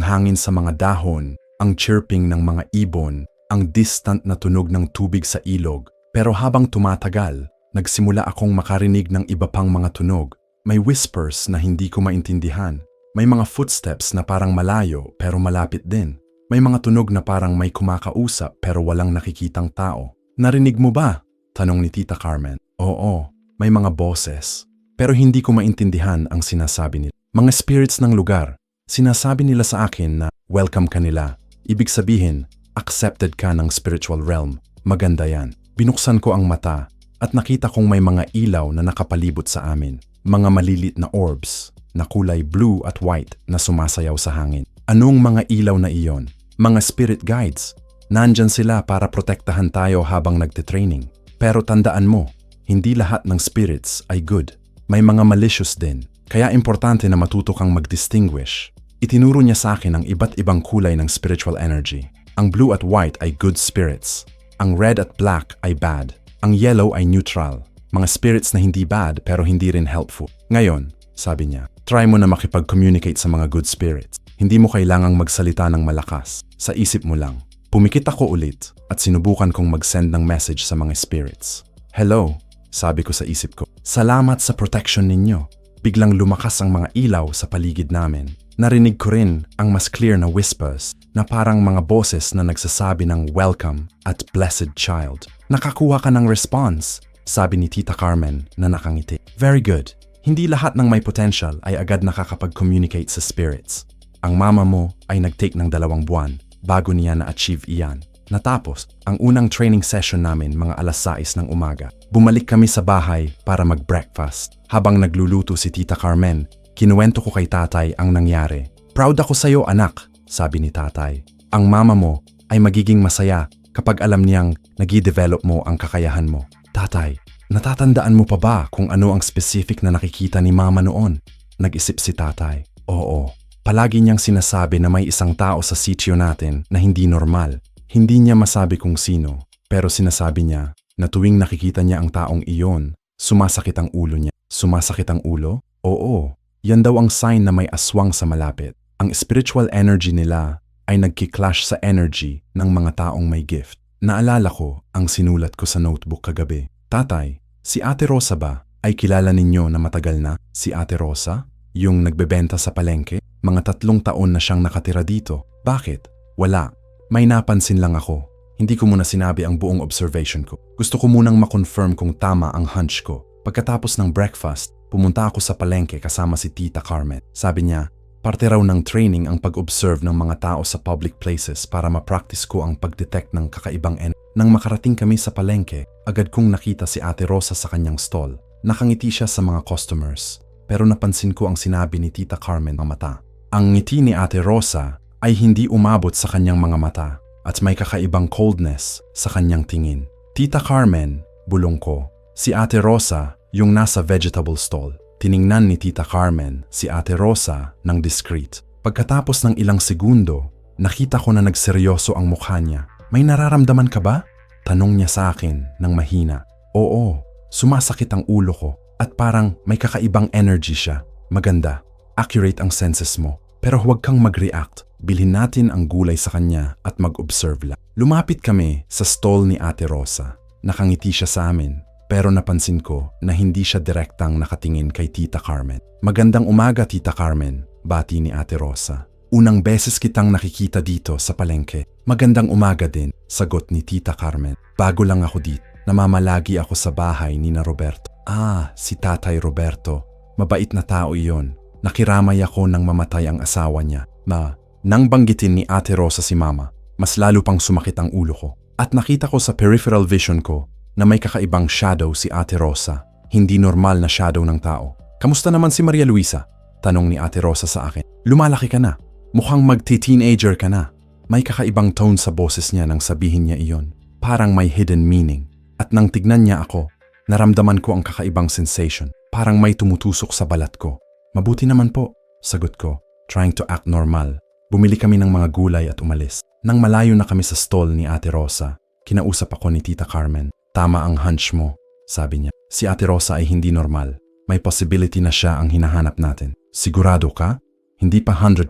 hangin sa mga dahon, ang chirping ng mga ibon, ang distant na tunog ng tubig sa ilog. Pero habang tumatagal, nagsimula akong makarinig ng iba pang mga tunog. May whispers na hindi ko maintindihan. May mga footsteps na parang malayo pero malapit din. May mga tunog na parang may kumakausap pero walang nakikitang tao. Narinig mo ba? Tanong ni Tita Carmen. Oo, may mga boses. Pero hindi ko maintindihan ang sinasabi nila. Mga spirits ng lugar. Sinasabi nila sa akin na welcome ka nila. Ibig sabihin, accepted ka ng spiritual realm. Maganda yan. Binuksan ko ang mata at nakita kong may mga ilaw na nakapalibot sa amin. Mga malilit na orbs na kulay blue at white na sumasayaw sa hangin. Anong mga ilaw na iyon? Mga spirit guides. Nandyan sila para protektahan tayo habang nagtitraining. Pero tandaan mo, hindi lahat ng spirits ay good. May mga malicious din, kaya importante na matuto kang mag-distinguish. Itinuro niya sa akin ang iba't ibang kulay ng spiritual energy. Ang blue at white ay good spirits. Ang red at black ay bad. Ang yellow ay neutral. Mga spirits na hindi bad pero hindi rin helpful. Ngayon, sabi niya, try mo na makipag-communicate sa mga good spirits. Hindi mo kailangang magsalita ng malakas. Sa isip mo lang. Pumikit ako ulit at sinubukan kong mag-send ng message sa mga spirits. Hello, sabi ko sa isip ko. Salamat sa protection ninyo. Biglang lumakas ang mga ilaw sa paligid namin. Narinig ko rin ang mas clear na whispers na parang mga boses na nagsasabi ng welcome at blessed child. Nakakuha ka ng response, sabi ni Tita Carmen na nakangiti. Very good. Hindi lahat ng may potential ay agad nakakapag-communicate sa spirits. Ang mama mo ay nag-take ng 2 buwan bago niya na-achieve iyan. Natapos ang unang training session namin mga alas 6 ng umaga. Bumalik kami sa bahay para mag-breakfast. Habang nagluluto si Tita Carmen, kinuwento ko kay tatay ang nangyari. Proud ako sa iyo anak, sabi ni tatay. Ang mama mo ay magiging masaya kapag alam niyang nagi-develop mo ang kakayahan mo. Tatay, natatandaan mo pa ba kung ano ang specific na nakikita ni mama noon? Nag-isip si tatay. Oo, palagi niyang sinasabi na may isang tao sa sitio natin na hindi normal. Hindi niya masabi kung sino, pero sinasabi niya na tuwing nakikita niya ang taong iyon, sumasakit ang ulo niya. Sumasakit ang ulo? Oo, yan daw ang sign na may aswang sa malapit. Ang spiritual energy nila ay nagki-clash sa energy ng mga taong may gift. Naalala ko ang sinulat ko sa notebook kagabi. Tatay, si Ate Rosa ba ay kilala ninyo na matagal na? Si Ate Rosa? Yung nagbebenta sa palengke? Mga 3 taon na siyang nakatira dito. Bakit? Wala. May napansin lang ako. Hindi ko muna sinabi ang buong observation ko. Gusto ko munang ma-confirm kung tama ang hunch ko. Pagkatapos ng breakfast, pumunta ako sa palengke kasama si Tita Carmen. Sabi niya, parte raw ng training ang pag-observe ng mga tao sa public places para ma-practice ko ang pag-detect ng kakaibang energy. Nang makarating kami sa palengke, agad kong nakita si Ate Rosa sa kanyang stall. Nakangiti siya sa mga customers. Pero napansin ko ang sinabi ni Tita Carmen ng mata. Ang ngiti ni Ate Rosa ay hindi umabot sa kanyang mga mata at may kakaibang coldness sa kanyang tingin. Tita Carmen, bulong ko, si Ate Rosa yung nasa vegetable stall. Tiningnan ni Tita Carmen si Ate Rosa ng discreet. Pagkatapos ng ilang segundo, nakita ko na nagseryoso ang mukha niya. May nararamdaman ka ba? Tanong niya sa akin ng mahina. Oo, sumasakit ang ulo ko at parang may kakaibang energy siya. Maganda, accurate ang senses mo. Pero huwag kang mag-react. Bilhin natin ang gulay sa kanya at mag-observe lang. Lumapit kami sa stall ni Ate Rosa. Nakangiti siya sa amin, pero napansin ko na hindi siya direktang nakatingin kay Tita Carmen. Magandang umaga, Tita Carmen, bati ni Ate Rosa. Unang beses kitang nakikita dito sa palengke. Magandang umaga din, sagot ni Tita Carmen. Bago lang ako dito. Namamalagi ako sa bahay ni na Roberto. Ah, si Tatay Roberto. Mabait na tao iyon. Nakiramay ako nang mamatay ang asawa niya. Nang banggitin ni Ate Rosa si Mama, mas lalo pang sumakit ang ulo ko. At nakita ko sa peripheral vision ko na may kakaibang shadow si Ate Rosa. Hindi normal na shadow ng tao. Kamusta naman si Maria Luisa? Tanong ni Ate Rosa sa akin. Lumalaki ka na. Mukhang magti-teenager ka na. May kakaibang tone sa boses niya nang sabihin niya iyon. Parang may hidden meaning. At nang tignan niya ako, naramdaman ko ang kakaibang sensation. Parang may tumutusok sa balat ko. Mabuti naman po, sagot ko, trying to act normal. Bumili kami ng mga gulay at umalis. Nang malayo na kami sa stall ni Ate Rosa, kinausap ako ni Tita Carmen. Tama ang hunch mo, sabi niya. Si Ate Rosa ay hindi normal. May possibility na siya ang hinahanap natin. Sigurado ka? Hindi pa 100%,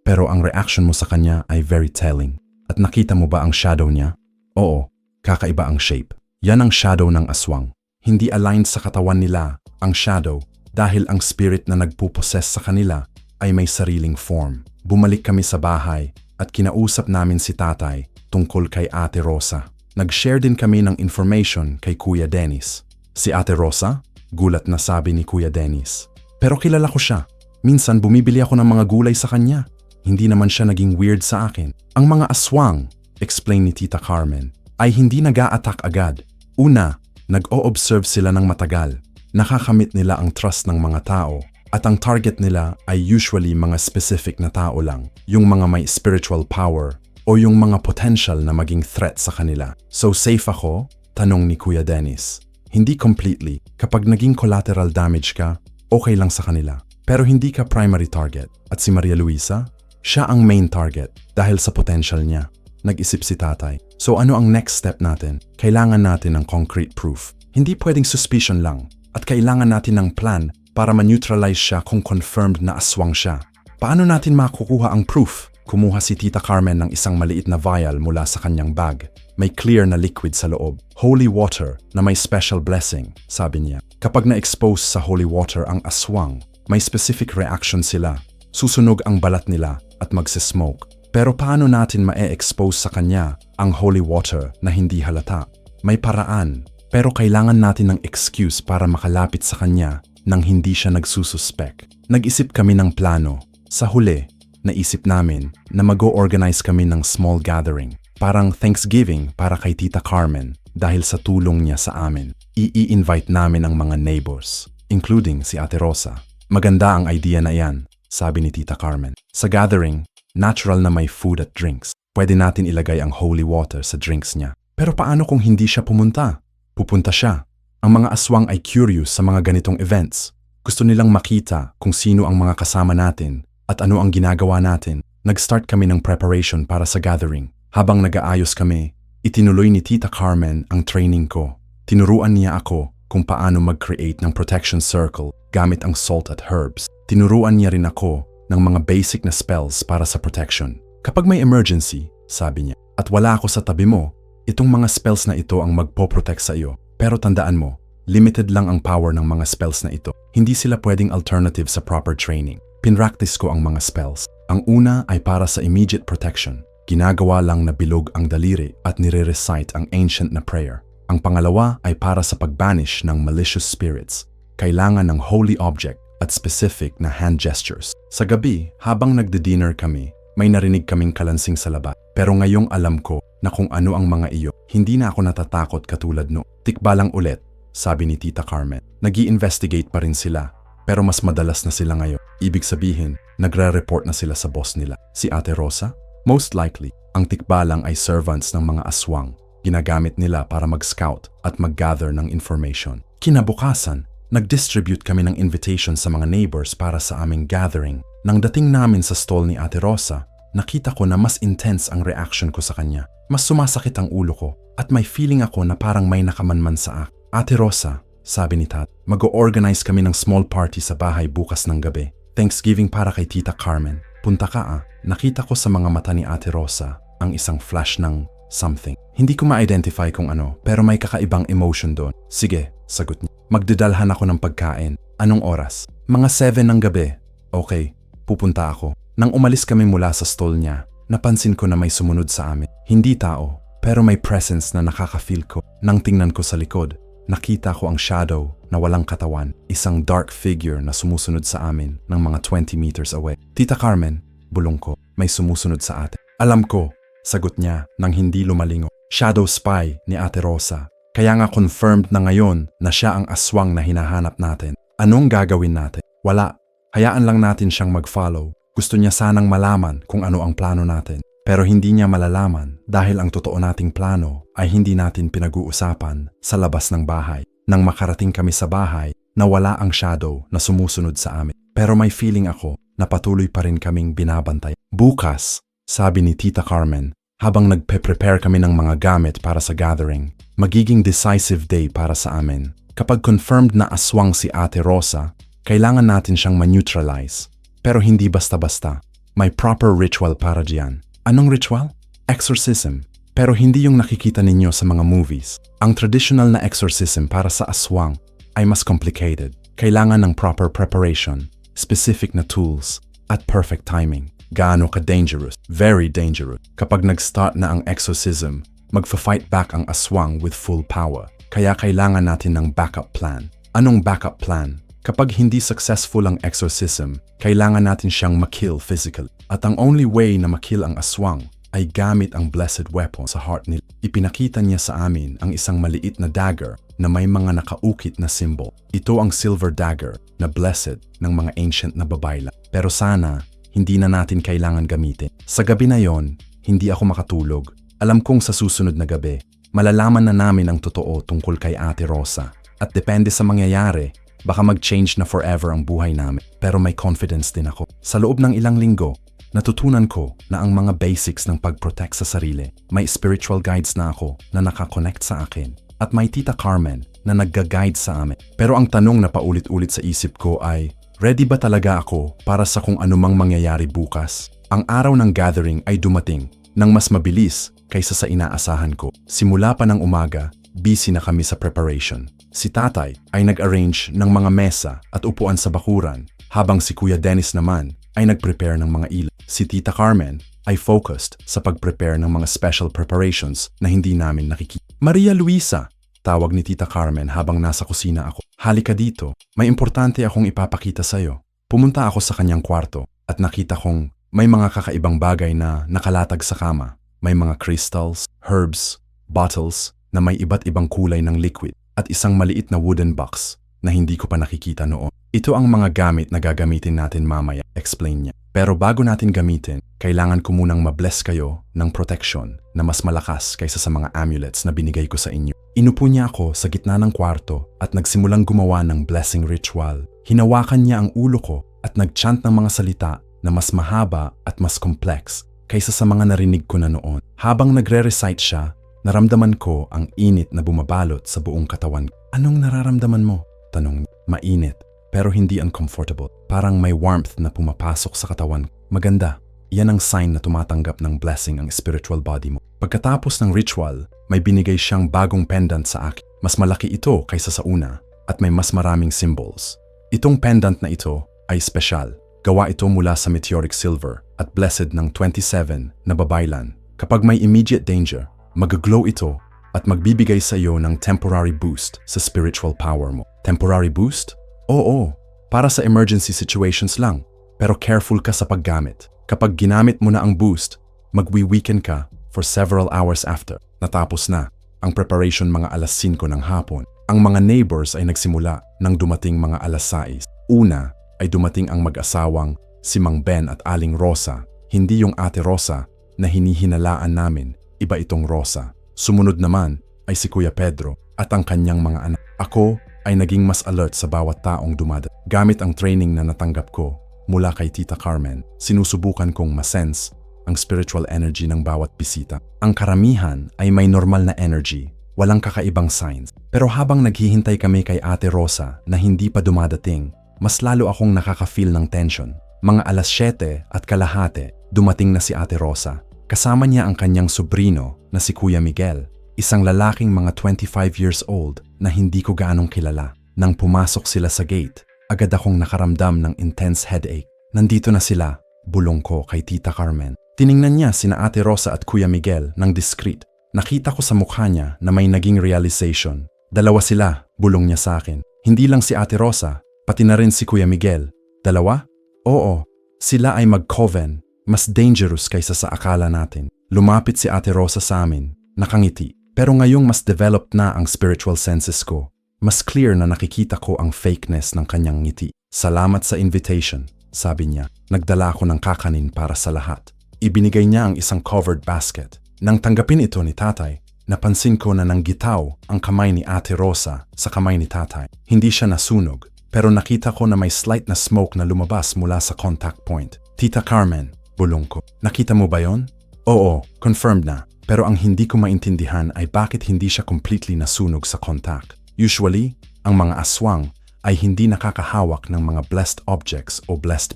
pero ang reaction mo sa kanya ay very telling. At nakita mo ba ang shadow niya? Oo, kakaiba ang shape. Yan ang shadow ng aswang. Hindi aligned sa katawan nila ang shadow dahil ang spirit na nagpuposes sa kanila ay may sariling form. Bumalik kami sa bahay at kinausap namin si tatay tungkol kay Ate Rosa. Nag-share din kami ng information kay Kuya Dennis. Si Ate Rosa? Gulat na sabi ni Kuya Dennis. Pero kilala ko siya. Minsan bumibili ako ng mga gulay sa kanya. Hindi naman siya naging weird sa akin. Ang mga aswang, explain ni Tita Carmen, ay hindi nag-a-attack agad. Una, nag-o-observe sila ng matagal. Nakakamit nila ang trust ng mga tao. At ang target nila ay usually mga specific na tao lang. Yung mga may spiritual power o yung mga potential na maging threat sa kanila. So safe ako? Tanong ni Kuya Dennis. Hindi completely. Kapag naging collateral damage ka, okay lang sa kanila. Pero hindi ka primary target. At si Maria Luisa? Siya ang main target dahil sa potential niya. Nag-isip si tatay. So ano ang next step natin? Kailangan natin ng concrete proof. Hindi pwedeng suspicion lang. At kailangan natin ng plan para ma-neutralize siya kung confirmed na aswang siya. Paano natin makukuha ang proof? Kumuha si Tita Carmen ng isang maliit na vial mula sa kanyang bag. May clear na liquid sa loob. Holy water na may special blessing, sabi niya. Kapag na-expose sa holy water ang aswang, may specific reaction sila. Susunog ang balat nila at magsismoke. Pero paano natin ma-expose sa kanya ang holy water na hindi halata? May paraan, pero kailangan natin ng excuse para makalapit sa kanya nang hindi siya nagsususpek. Nag-isip kami ng plano. Sa huli, naisip namin na mag-o-organize kami ng small gathering. Parang Thanksgiving para kay Tita Carmen dahil sa tulong niya sa amin. I-invite namin ang mga neighbors, including si Ate Rosa. Maganda ang idea na iyan, sabi ni Tita Carmen. Sa gathering, natural na may food at drinks. Pwede natin ilagay ang holy water sa drinks niya. Pero paano kung hindi siya pumunta? Pupunta siya. Ang mga aswang ay curious sa mga ganitong events. Gusto nilang makita kung sino ang mga kasama natin at ano ang ginagawa natin. Nag-start kami ng preparation para sa gathering. Habang nag-aayos kami, itinuloy ni Tita Carmen ang training ko. Tinuruan niya ako kung paano mag-create ng protection circle gamit ang salt at herbs. Tinuruan niya rin ako ng mga basic na spells para sa protection. Kapag may emergency, sabi niya, at wala ako sa tabi mo, itong mga spells na ito ang magpo-protect sa iyo. Pero tandaan mo, limited lang ang power ng mga spells na ito. Hindi sila pwedeng alternative sa proper training. Pinractice ko ang mga spells. Ang una ay para sa immediate protection. Ginagawa lang na bilog ang daliri at nire-recite ang ancient na prayer. Ang pangalawa ay para sa pag-banish ng malicious spirits. Kailangan ng holy object at specific na hand gestures. Sa gabi, habang nagdi-dinner kami, may narinig kaming kalansing sa labas. Pero ngayong alam ko na kung ano ang mga iyo, hindi na ako natatakot katulad no. Tikbalang ulit, sabi ni Tita Carmen. Nag-i-investigate pa rin sila, pero mas madalas na sila ngayon. Ibig sabihin, nagre-report na sila sa boss nila. Si Ate Rosa? Most likely, ang tikbalang ay servants ng mga aswang. Ginagamit nila para mag-scout at mag-gather ng information. Kinabukasan, nag-distribute kami ng invitation sa mga neighbors para sa aming gathering. Nang dating namin sa stall ni Ate Rosa, nakita ko na mas intense ang reaction ko sa kanya. Mas sumasakit ang ulo ko at may feeling ako na parang may nakamanman sa akin. Ate Rosa, sabi ni Tat, mag-o-organize kami ng small party sa bahay bukas ng gabi. Thanksgiving para kay Tita Carmen. Punta ka ah. Nakita ko sa mga mata ni Ate Rosa ang isang flash ng something. Hindi ko ma-identify kung ano, pero may kakaibang emotion doon. Sige, sagot niya. Magdidalhan ako ng pagkain. Anong oras? Mga 7 ng gabi. Okay, pupunta ako. Nang umalis kami mula sa stall niya, napansin ko na may sumunod sa amin. Hindi tao, pero may presence na nakaka-feel ko. Nang tingnan ko sa likod, nakita ko ang shadow na walang katawan. Isang dark figure na sumusunod sa amin ng mga 20 meters away. Tita Carmen, bulong ko, may sumusunod sa atin. Alam ko, sagot niya nang hindi lumalingo. Shadow spy ni Ate Rosa. Kaya nga confirmed na ngayon na siya ang aswang na hinahanap natin. Anong gagawin natin? Wala. Hayaan lang natin siyang mag-follow. Gusto niya sanang malaman kung ano ang plano natin. Pero hindi niya malalaman dahil ang totoo nating plano ay hindi natin pinag-uusapan sa labas ng bahay. Nang makarating kami sa bahay, nawala ang shadow na sumusunod sa amin. Pero may feeling ako na patuloy pa rin kaming binabantay. Bukas, sabi ni Tita Carmen, Habang nagpe-prepare kami ng mga gamit para sa gathering, magiging decisive day para sa amin. Kapag confirmed na aswang si Ate Rosa, kailangan natin siyang ma-neutralize. Pero hindi basta-basta. May proper ritual para diyan. Anong ritual? Exorcism. Pero hindi yung nakikita ninyo sa mga movies. Ang traditional na exorcism para sa aswang ay mas complicated. Kailangan ng proper preparation, specific na tools, at perfect timing. Gaano ka-dangerous? Very dangerous. Kapag nag-start na ang exorcism, magfa-fight back ang aswang with full power. Kaya kailangan natin ng backup plan. Anong backup plan? Kapag hindi successful ang exorcism, kailangan natin siyang makill physically. At ang only way na makill ang aswang ay gamit ang blessed weapon sa heart nila. Ipinakita niya sa amin ang isang maliit na dagger na may mga nakaukit na symbol. Ito ang silver dagger na blessed ng mga ancient na babaylan. Pero sana, hindi na natin kailangan gamitin. Sa gabi na yon, hindi ako makatulog. Alam kong sa susunod na gabi, malalaman na namin ang totoo tungkol kay Ate Rosa. At depende sa mangyayari, baka mag-change na forever ang buhay namin. Pero may confidence din ako. Sa loob ng ilang linggo, natutunan ko na ang mga basics ng pag-protect sa sarili. May spiritual guides na ako na nakakonect sa akin. At may Tita Carmen na nagga-guide sa amin. Pero ang tanong na paulit-ulit sa isip ko ay, ready ba talaga ako para sa kung anumang mangyayari bukas? Ang araw ng gathering ay dumating nang mas mabilis kaysa sa inaasahan ko. Simula pa ng umaga, busy na kami sa preparation. Si Tatay ay nag-arrange ng mga mesa at upuan sa bakuran, habang si Kuya Dennis naman ay nag-prepare ng mga ilaw. Si Tita Carmen ay focused sa pag-prepare ng mga special preparations na hindi namin nakikita. Maria Luisa, tawag ni Tita Carmen habang nasa kusina ako. Halika dito, may importante akong ipapakita sa'yo. Pumunta ako sa kanyang kwarto at nakita kong may mga kakaibang bagay na nakalatag sa kama. May mga crystals, herbs, bottles na may iba't ibang kulay ng liquid at isang maliit na wooden box na hindi ko pa nakikita noon. Ito ang mga gamit na gagamitin natin mamaya, explain niya. Pero bago natin gamitin, kailangan ko munang mabless kayo ng protection na mas malakas kaysa sa mga amulets na binigay ko sa inyo. Inupo niya ako sa gitna ng kwarto at nagsimulang gumawa ng blessing ritual. Hinawakan niya ang ulo ko at nagchant ng mga salita na mas mahaba at mas complex kaysa sa mga narinig ko na noon. Habang nagre-recite siya, naramdaman ko ang init na bumabalot sa buong katawan. Anong nararamdaman mo? Tanong niya. Mainit, pero hindi uncomfortable. Parang may warmth na pumapasok sa katawan. Maganda. Yan ang sign na tumatanggap ng blessing ang spiritual body mo. Pagkatapos ng ritual, may binigay siyang bagong pendant sa akin. Mas malaki ito kaysa sa una at may mas maraming symbols. Itong pendant na ito ay special. Gawa ito mula sa meteoric silver at blessed ng 27 na babaylan. Kapag may immediate danger, mag-glow ito at magbibigay sa iyo ng temporary boost sa spiritual power mo. Temporary boost? Oo, para sa emergency situations lang. Pero careful ka sa paggamit. Kapag ginamit mo na ang boost, magwi-weaken ka for several hours after. Natapos na ang preparation mga alas 5 ng hapon. Ang mga neighbors ay nagsimula nang dumating mga alas 6. Una ay dumating ang mag-asawang si Mang Ben at Aling Rosa. Hindi yung Ate Rosa na hinihinalaan namin, iba itong Rosa. Sumunod naman ay si Kuya Pedro at ang kanyang mga anak. Ako ay naging mas alert sa bawat taong dumada. Gamit ang training na natanggap ko mula kay Tita Carmen, sinusubukan kong masense ang spiritual energy ng bawat bisita. Ang karamihan ay may normal na energy, walang kakaibang signs. Pero habang naghihintay kami kay Ate Rosa na hindi pa dumadating, mas lalo akong nakaka-feel ng tension. Mga alas 7 at kalahati, dumating na si Ate Rosa. Kasama niya ang kanyang sobrino na si Kuya Miguel, isang lalaking mga 25 years old na hindi ko gaanong kilala. Nang pumasok sila sa gate, agad akong nakaramdam ng intense headache. Nandito na sila, bulong ko kay Tita Carmen. Tiningnan niya sina Ate Rosa at Kuya Miguel ng discreet. Nakita ko sa mukha niya na may naging realization. Dalawa sila, bulong niya sa akin. Hindi lang si Ate Rosa, pati na rin si Kuya Miguel. Dalawa? Oo, sila ay mag-coven. Mas dangerous kaysa sa akala natin. Lumapit si Ate Rosa sa amin, nakangiti. Pero ngayong mas developed na ang spiritual senses ko, mas clear na nakikita ko ang fakeness ng kanyang ngiti. Salamat sa invitation, sabi niya. Nagdala ako ng kakanin para sa lahat. Ibinigay niya ang isang covered basket. Nang tanggapin ito ni Tatay, napansin ko na nanggitaw ang kamay ni Ate Rosa sa kamay ni Tatay. Hindi siya nasunog, pero nakita ko na may slight na smoke na lumabas mula sa contact point. Tita Carmen, bulong ko. Nakita mo ba yon? Oo, confirmed na. Pero ang hindi ko maintindihan ay bakit hindi siya completely nasunog sa contact. Usually, ang mga aswang ay hindi nakakahawak ng mga blessed objects o blessed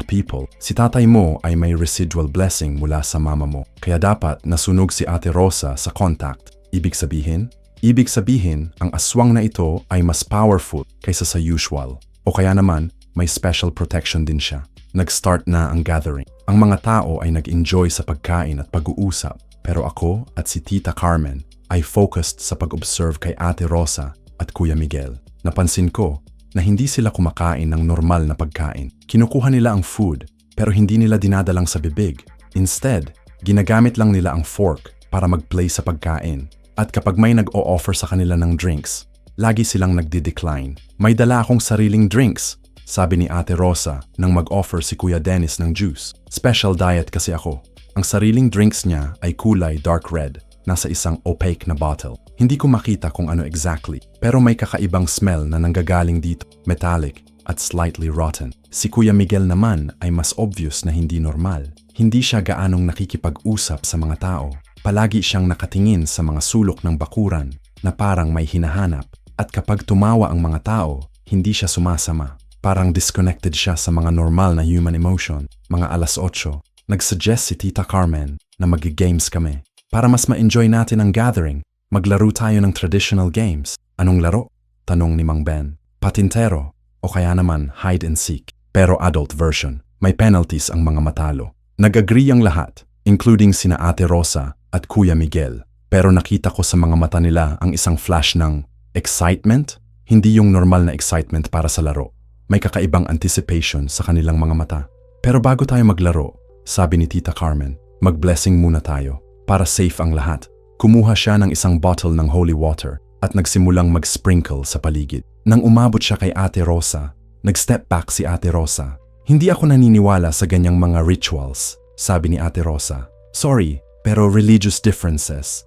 people. Si tatay mo ay may residual blessing mula sa mama mo. Kaya dapat nasunog si Ate Rosa sa contact. Ibig sabihin, ang aswang na ito ay mas powerful kaysa sa usual. O kaya naman, may special protection din siya. Nag-start na ang gathering. Ang mga tao ay nag-enjoy sa pagkain at pag-uusap. Pero ako at si Tita Carmen ay focused sa pag-observe kay Ate Rosa at Kuya Miguel. Napansin ko na hindi sila kumakain ng normal na pagkain. Kinukuha nila ang food pero hindi nila dinadalang sa bibig. Instead, ginagamit lang nila ang fork para mag-play sa pagkain. At kapag may nag-o-offer sa kanila ng drinks, lagi silang nagdi-decline. May dala akong sariling drinks, sabi ni Ate Rosa nang mag-offer si Kuya Dennis ng juice. Special diet kasi ako. Ang sariling drinks niya ay kulay dark red, nasa isang opaque na bottle. Hindi ko makita kung ano exactly, pero may kakaibang smell na nanggagaling dito, metallic at slightly rotten. Si Kuya Miguel naman ay mas obvious na hindi normal. Hindi siya gaanong nakikipag-usap sa mga tao. Palagi siyang nakatingin sa mga sulok ng bakuran na parang may hinahanap. At kapag tumawa ang mga tao, hindi siya sumasama. Parang disconnected siya sa mga normal na human emotion. Mga 8:00, nag-suggest si Tita Carmen na mag-games kami. Para mas ma-enjoy natin ang gathering, maglaro tayo ng traditional games. Anong laro? Tanong ni Mang Ben. Patintero o kaya naman hide and seek. Pero adult version. May penalties ang mga matalo. Nag-agree ang lahat, including sina Ate Rosa at Kuya Miguel. Pero nakita ko sa mga mata nila ang isang flash ng excitement, hindi yung normal na excitement para sa laro. May kakaibang anticipation sa kanilang mga mata. Pero bago tayo maglaro, sabi ni Tita Carmen, mag-blessing muna tayo. Para safe ang lahat, kumuha siya ng isang bottle ng holy water at nagsimulang mag-sprinkle sa paligid. Nang umabot siya kay Ate Rosa, nag-step back si Ate Rosa. Hindi ako naniniwala sa ganyang mga rituals, sabi ni Ate Rosa. Sorry, pero religious differences.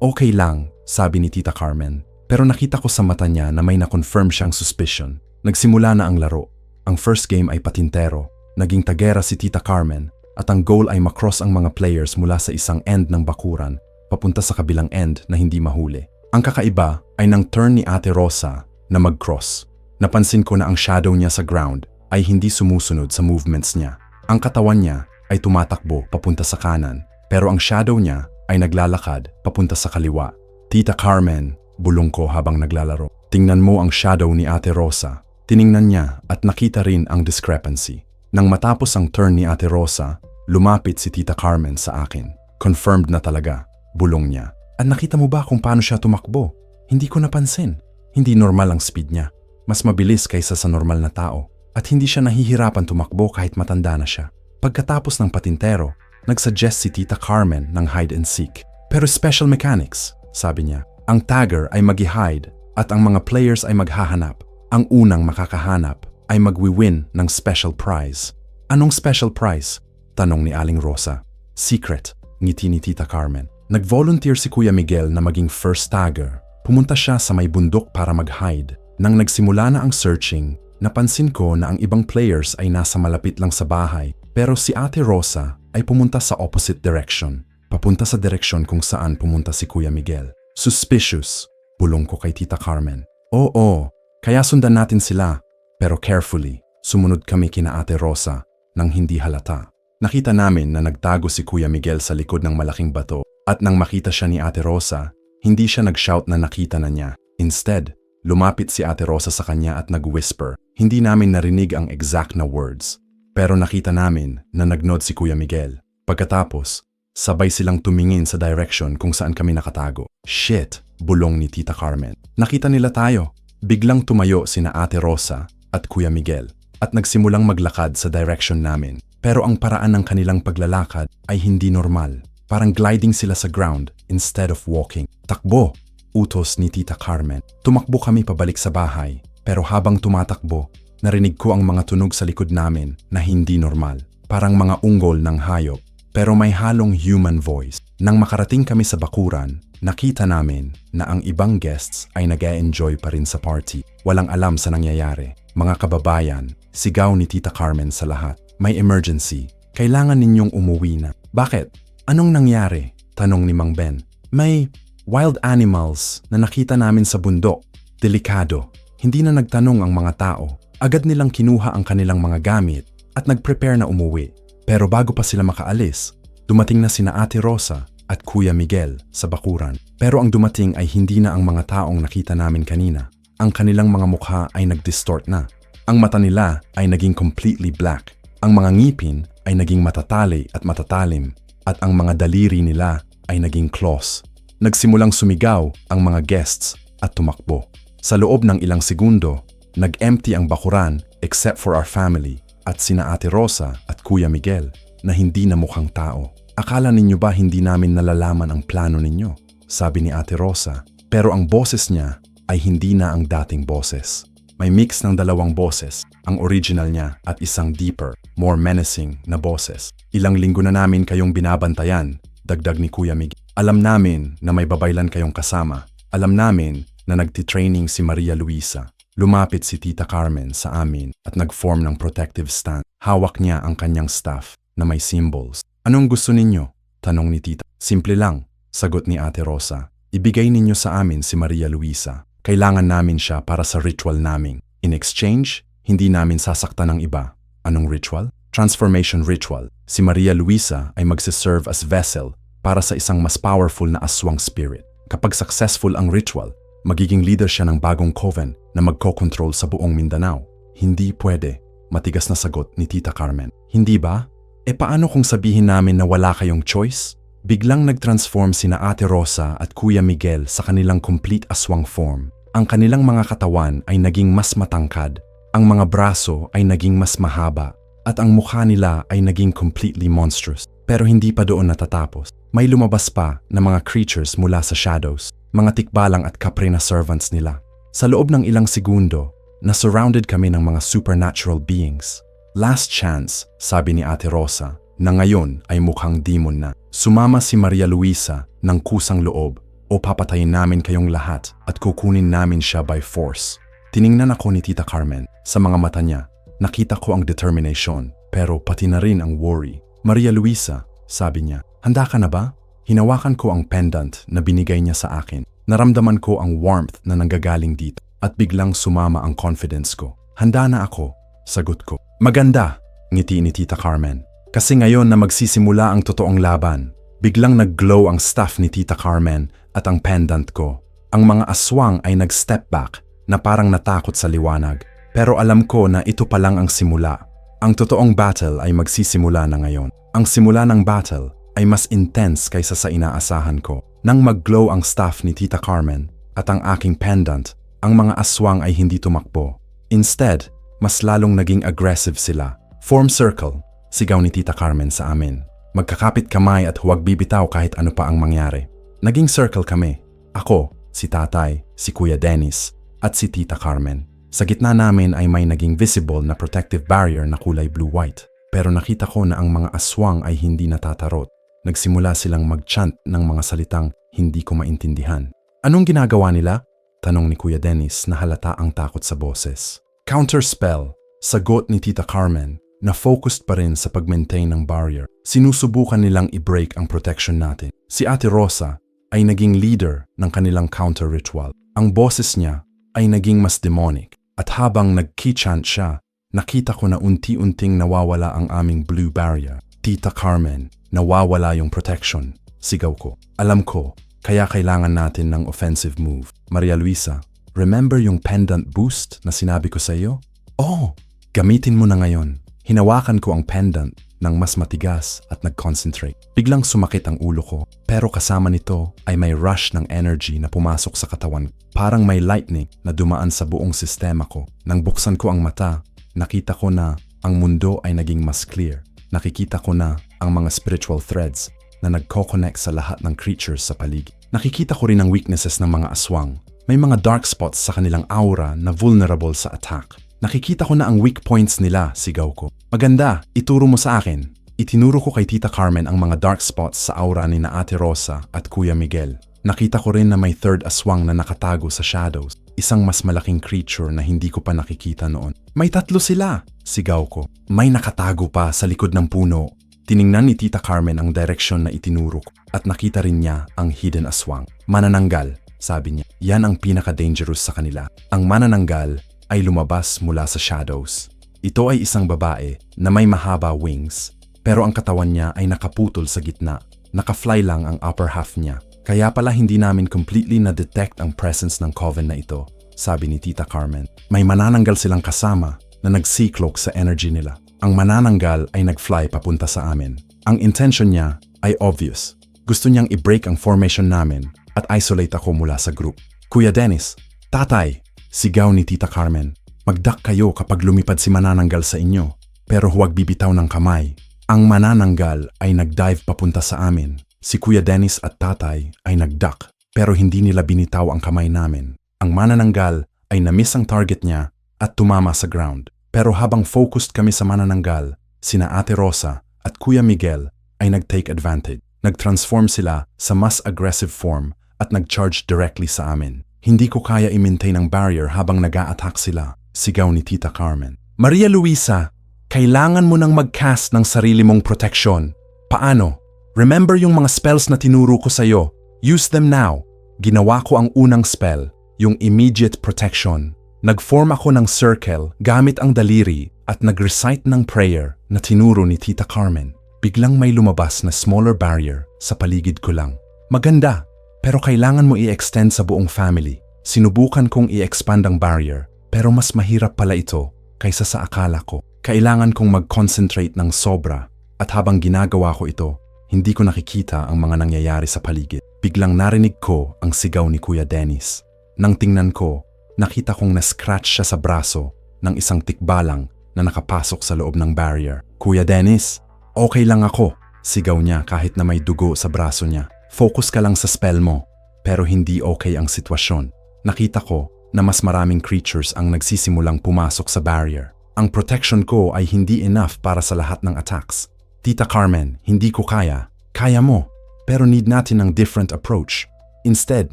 Okay lang, sabi ni Tita Carmen. Pero nakita ko sa mata niya na may na-confirm siyang suspicion. Nagsimula na ang laro. Ang first game ay patintero. Naging tagera si Tita Carmen. At ang goal ay makross ang mga players mula sa isang end ng bakuran papunta sa kabilang end na hindi mahuli. Ang kakaiba ay nang turn ni Ate Rosa na mag-cross. Napansin ko na ang shadow niya sa ground ay hindi sumusunod sa movements niya. Ang katawan niya ay tumatakbo papunta sa kanan, pero ang shadow niya ay naglalakad papunta sa kaliwa. Tita Carmen, bulong ko habang naglalaro. Tingnan mo ang shadow ni Ate Rosa. Tiningnan niya at nakita rin ang discrepancy. Nang matapos ang turn ni Ate Rosa, lumapit si Tita Carmen sa akin. Confirmed na talaga, bulong niya. At nakita mo ba kung paano siya tumakbo? Hindi ko napansin. Hindi normal ang speed niya. Mas mabilis kaysa sa normal na tao. At hindi siya nahihirapan tumakbo kahit matanda na siya. Pagkatapos ng patintero, nagsuggest si Tita Carmen ng hide and seek. Pero special mechanics, sabi niya. Ang tagger ay mag-hide at ang mga players ay maghahanap. Ang unang makakahanap ay magwi-win ng special prize. Anong special prize? Tanong ni Aling Rosa. Secret, ngiti ni Tita Carmen. Nag-volunteer si Kuya Miguel na maging first tagger. Pumunta siya sa may bundok para mag-hide. Nang nagsimula na ang searching, napansin ko na ang ibang players ay nasa malapit lang sa bahay. Pero si Ate Rosa ay pumunta sa opposite direction. Papunta sa direksyon kung saan pumunta si Kuya Miguel. Suspicious, bulong ko kay Tita Carmen. Oo, kaya sundan natin sila. Pero carefully, sumunod kami kina Ate Rosa nang hindi halata. Nakita namin na nagtago si Kuya Miguel sa likod ng malaking bato at nang makita siya ni Ate Rosa, hindi siya nag-shout na nakita na niya. Instead, lumapit si Ate Rosa sa kanya at nag-whisper. Hindi namin narinig ang exact na words, pero nakita namin na nag-nod si Kuya Miguel. Pagkatapos, sabay silang tumingin sa direction kung saan kami nakatago. Shit, bulong ni Tita Carmen. Nakita nila tayo. Biglang tumayo sina Ate Rosa at Kuya Miguel at nagsimulang maglakad sa direction namin. Pero ang paraan ng kanilang paglalakad ay hindi normal. Parang gliding sila sa ground instead of walking. Takbo, utos ni Tita Carmen. Tumakbo kami pabalik sa bahay. Pero habang tumatakbo, narinig ko ang mga tunog sa likod namin na hindi normal. Parang mga ungol ng hayop. Pero may halong human voice. Nang makarating kami sa bakuran, nakita namin na ang ibang guests ay nag-e-enjoy pa rin sa party. Walang alam sa nangyayari. Mga kababayan, sigaw ni Tita Carmen sa lahat. May emergency. Kailangan ninyong umuwi na. Bakit? Anong nangyari? Tanong ni Mang Ben. May wild animals na nakita namin sa bundok. Delikado. Hindi na nagtanong ang mga tao. Agad nilang kinuha ang kanilang mga gamit at nag-prepare na umuwi. Pero bago pa sila makaalis, dumating na sina Ate Rosa at Kuya Miguel sa bakuran. Pero ang dumating ay hindi na ang mga taong nakita namin kanina. Ang kanilang mga mukha ay nag-distort na. Ang mata nila ay naging completely black. Ang mga ngipin ay naging matatali at matatalim. At ang mga daliri nila ay naging claws. Nagsimulang sumigaw ang mga guests at tumakbo. Sa loob ng ilang segundo, nag-empty ang bakuran except for our family at sina Ate Rosa at Kuya Miguel na hindi na mukhang tao. Akala ninyo ba hindi namin nalalaman ang plano ninyo? Sabi ni Ate Rosa. Pero ang boses niya ay hindi na ang dating boses. May mix ng dalawang boses, ang original niya at isang deeper, more menacing na boses. Ilang linggo na namin kayong binabantayan, dagdag ni Kuya Miguel. Alam namin na may babaylan kayong kasama. Alam namin na nagtitraining si Maria Luisa. Lumapit si Tita Carmen sa amin at nag-form ng protective stand. Hawak niya ang kanyang staff na may symbols. Anong gusto ninyo? Tanong ni Tita. Simple lang, sagot ni Ate Rosa. Ibigay ninyo sa amin si Maria Luisa. Kailangan namin siya para sa ritual naming. In exchange, hindi namin sasaktan ng iba. Anong ritual? Transformation ritual. Si Maria Luisa ay magsiserve as vessel para sa isang mas powerful na aswang spirit. Kapag successful ang ritual, magiging leader siya ng bagong coven na magko-control sa buong Mindanao. Hindi pwede, matigas na sagot ni Tita Carmen. Hindi ba? E paano kung sabihin namin na wala kayong choice? Biglang nag-transform sina Ate Rosa at Kuya Miguel sa kanilang complete aswang form. Ang kanilang mga katawan ay naging mas matangkad, ang mga braso ay naging mas mahaba, at ang mukha nila ay naging completely monstrous. Pero hindi pa doon natatapos. May lumabas pa na mga creatures mula sa shadows, mga tikbalang at kapre na servants nila. Sa loob ng ilang segundo, na-surrounded kami ng mga supernatural beings. Last chance, sabi ni Ate Rosa, na ngayon ay mukhang demon na. Sumama si Maria Luisa ng kusang loob o papatayin namin kayong lahat at kukunin namin siya by force. Tiningnan ako ni Tita Carmen. Sa mga mata niya, nakita ko ang determination, pero pati na rin ang worry. Maria Luisa, sabi niya, handa ka na ba? Hinawakan ko ang pendant na binigay niya sa akin. Naramdaman ko ang warmth na nanggagaling dito at biglang sumama ang confidence ko. Handa na ako, sagot ko. Maganda, ngiti ni Tita Carmen. Kasi ngayon na magsisimula ang totoong laban, biglang nag-glow ang staff ni Tita Carmen at ang pendant ko. Ang mga aswang ay nag-step back na parang natakot sa liwanag. Pero alam ko na ito pa lang ang simula. Ang totoong battle ay magsisimula na ngayon. Ang simula ng battle ay mas intense kaysa sa inaasahan ko. Nang mag-glow ang staff ni Tita Carmen at ang aking pendant, ang mga aswang ay hindi tumakbo. Instead, mas lalong naging aggressive sila. Form circle, sigaw ni Tita Carmen sa amin. Magkakapit kamay at huwag bibitaw kahit ano pa ang mangyari. Naging circle kami. Ako, si Tatay, si Kuya Dennis, at si Tita Carmen. Sa gitna namin ay may naging visible na protective barrier na kulay blue-white. Pero nakita ko na ang mga aswang ay hindi natatarot. Nagsimula silang mag-chant ng mga salitang hindi ko maintindihan. Anong ginagawa nila? Tanong ni Kuya Dennis na halata ang takot sa boses. Counterspell, sagot ni Tita Carmen na focused pa rin sa pag-maintain ng barrier. Sinusubukan nilang i-break ang protection natin. Si Ate Rosa ay naging leader ng kanilang counter-ritual. Ang boses niya ay naging mas demonic. At habang nag-ki-chant siya, nakita ko na unti-unting nawawala ang aming blue barrier. Tita Carmen, nawawala yung protection. Sigaw ko. Alam ko, kaya kailangan natin ng offensive move. Maria Luisa, remember yung pendant boost na sinabi ko sa iyo? Oh, gamitin mo na ngayon. Hinawakan ko ang pendant ng mas matigas at nag-concentrate. Biglang sumakit ang ulo ko, pero kasama nito ay may rush ng energy na pumasok sa katawan. Parang may lightning na dumaan sa buong sistema ko. Nang buksan ko ang mata, nakita ko na ang mundo ay naging mas clear. Nakikita ko na ang mga spiritual threads na nagko-connect sa lahat ng creatures sa paligid. Nakikita ko rin ang weaknesses ng mga aswang. May mga dark spots sa kanilang aura na vulnerable sa attack. Nakikita ko na ang weak points nila, sigaw ko. Maganda, ituro mo sa akin. Itinuro ko kay Tita Carmen ang mga dark spots sa aura ni na Ate Rosa at Kuya Miguel. Nakita ko rin na may third aswang na nakatago sa shadows. Isang mas malaking creature na hindi ko pa nakikita noon. May tatlo sila, sigaw ko. May nakatago pa sa likod ng puno. Tiningnan ni Tita Carmen ang direksyon na itinuro ko at nakita rin niya ang hidden aswang. Manananggal, sabi niya. Yan ang pinaka-dangerous sa kanila. Ang manananggal ay lumabas mula sa shadows. Ito ay isang babae na may mahaba wings, pero ang katawan niya ay nakaputol sa gitna. Naka-fly lang ang upper half niya. Kaya pala hindi namin completely na-detect ang presence ng coven na ito, sabi ni Tita Carmen. May manananggal silang kasama na nag-sea cloak sa energy nila. Ang manananggal ay nag-fly papunta sa amin. Ang intention niya ay obvious. Gusto niyang i-break ang formation namin at isolate ako mula sa group. Kuya Dennis, tatay, sigaw ni Tita Carmen. Magdak kayo kapag lumipad si manananggal sa inyo, pero huwag bibitaw ng kamay. Ang manananggal ay nag-dive papunta sa amin. Si Kuya Dennis at tatay ay nag-duck, pero hindi nila binitaw ang kamay namin. Ang manananggal ay na-miss ang target niya at tumama sa ground. Pero habang focused kami sa manananggal, sina Ate Rosa at Kuya Miguel ay nag-take advantage. Nag-transform sila sa mas aggressive form at nag-charge directly sa amin. Hindi ko kaya i-maintain ang barrier habang nag-a-attack sila, sigaw ni Tita Carmen. Maria Luisa, kailangan mo nang mag-cast ng sarili mong protection. Paano? Remember yung mga spells na tinuro ko sa'yo. Use them now. Ginawa ko ang unang spell, yung immediate protection. Nag-form ako ng circle gamit ang daliri at nag-recite ng prayer na tinuro ni Tita Carmen. Biglang may lumabas na smaller barrier sa paligid ko lang. Maganda, pero kailangan mo i-extend sa buong family. Sinubukan kong i-expand ang barrier, pero mas mahirap pala ito kaysa sa akala ko. Kailangan kong mag-concentrate ng sobra at habang ginagawa ko ito, hindi ko nakikita ang mga nangyayari sa paligid. Biglang narinig ko ang sigaw ni Kuya Dennis. Nang tingnan ko, nakita kong na-scratch siya sa braso ng isang tikbalang na nakapasok sa loob ng barrier. Kuya Dennis, okay lang ako, sigaw niya kahit na may dugo sa braso niya. Focus ka lang sa spell mo, pero hindi okay ang sitwasyon. Nakita ko na mas maraming creatures ang nagsisimulang pumasok sa barrier. Ang protection ko ay hindi enough para sa lahat ng attacks. Tita Carmen, hindi ko kaya. Kaya mo, pero need natin ng different approach. Instead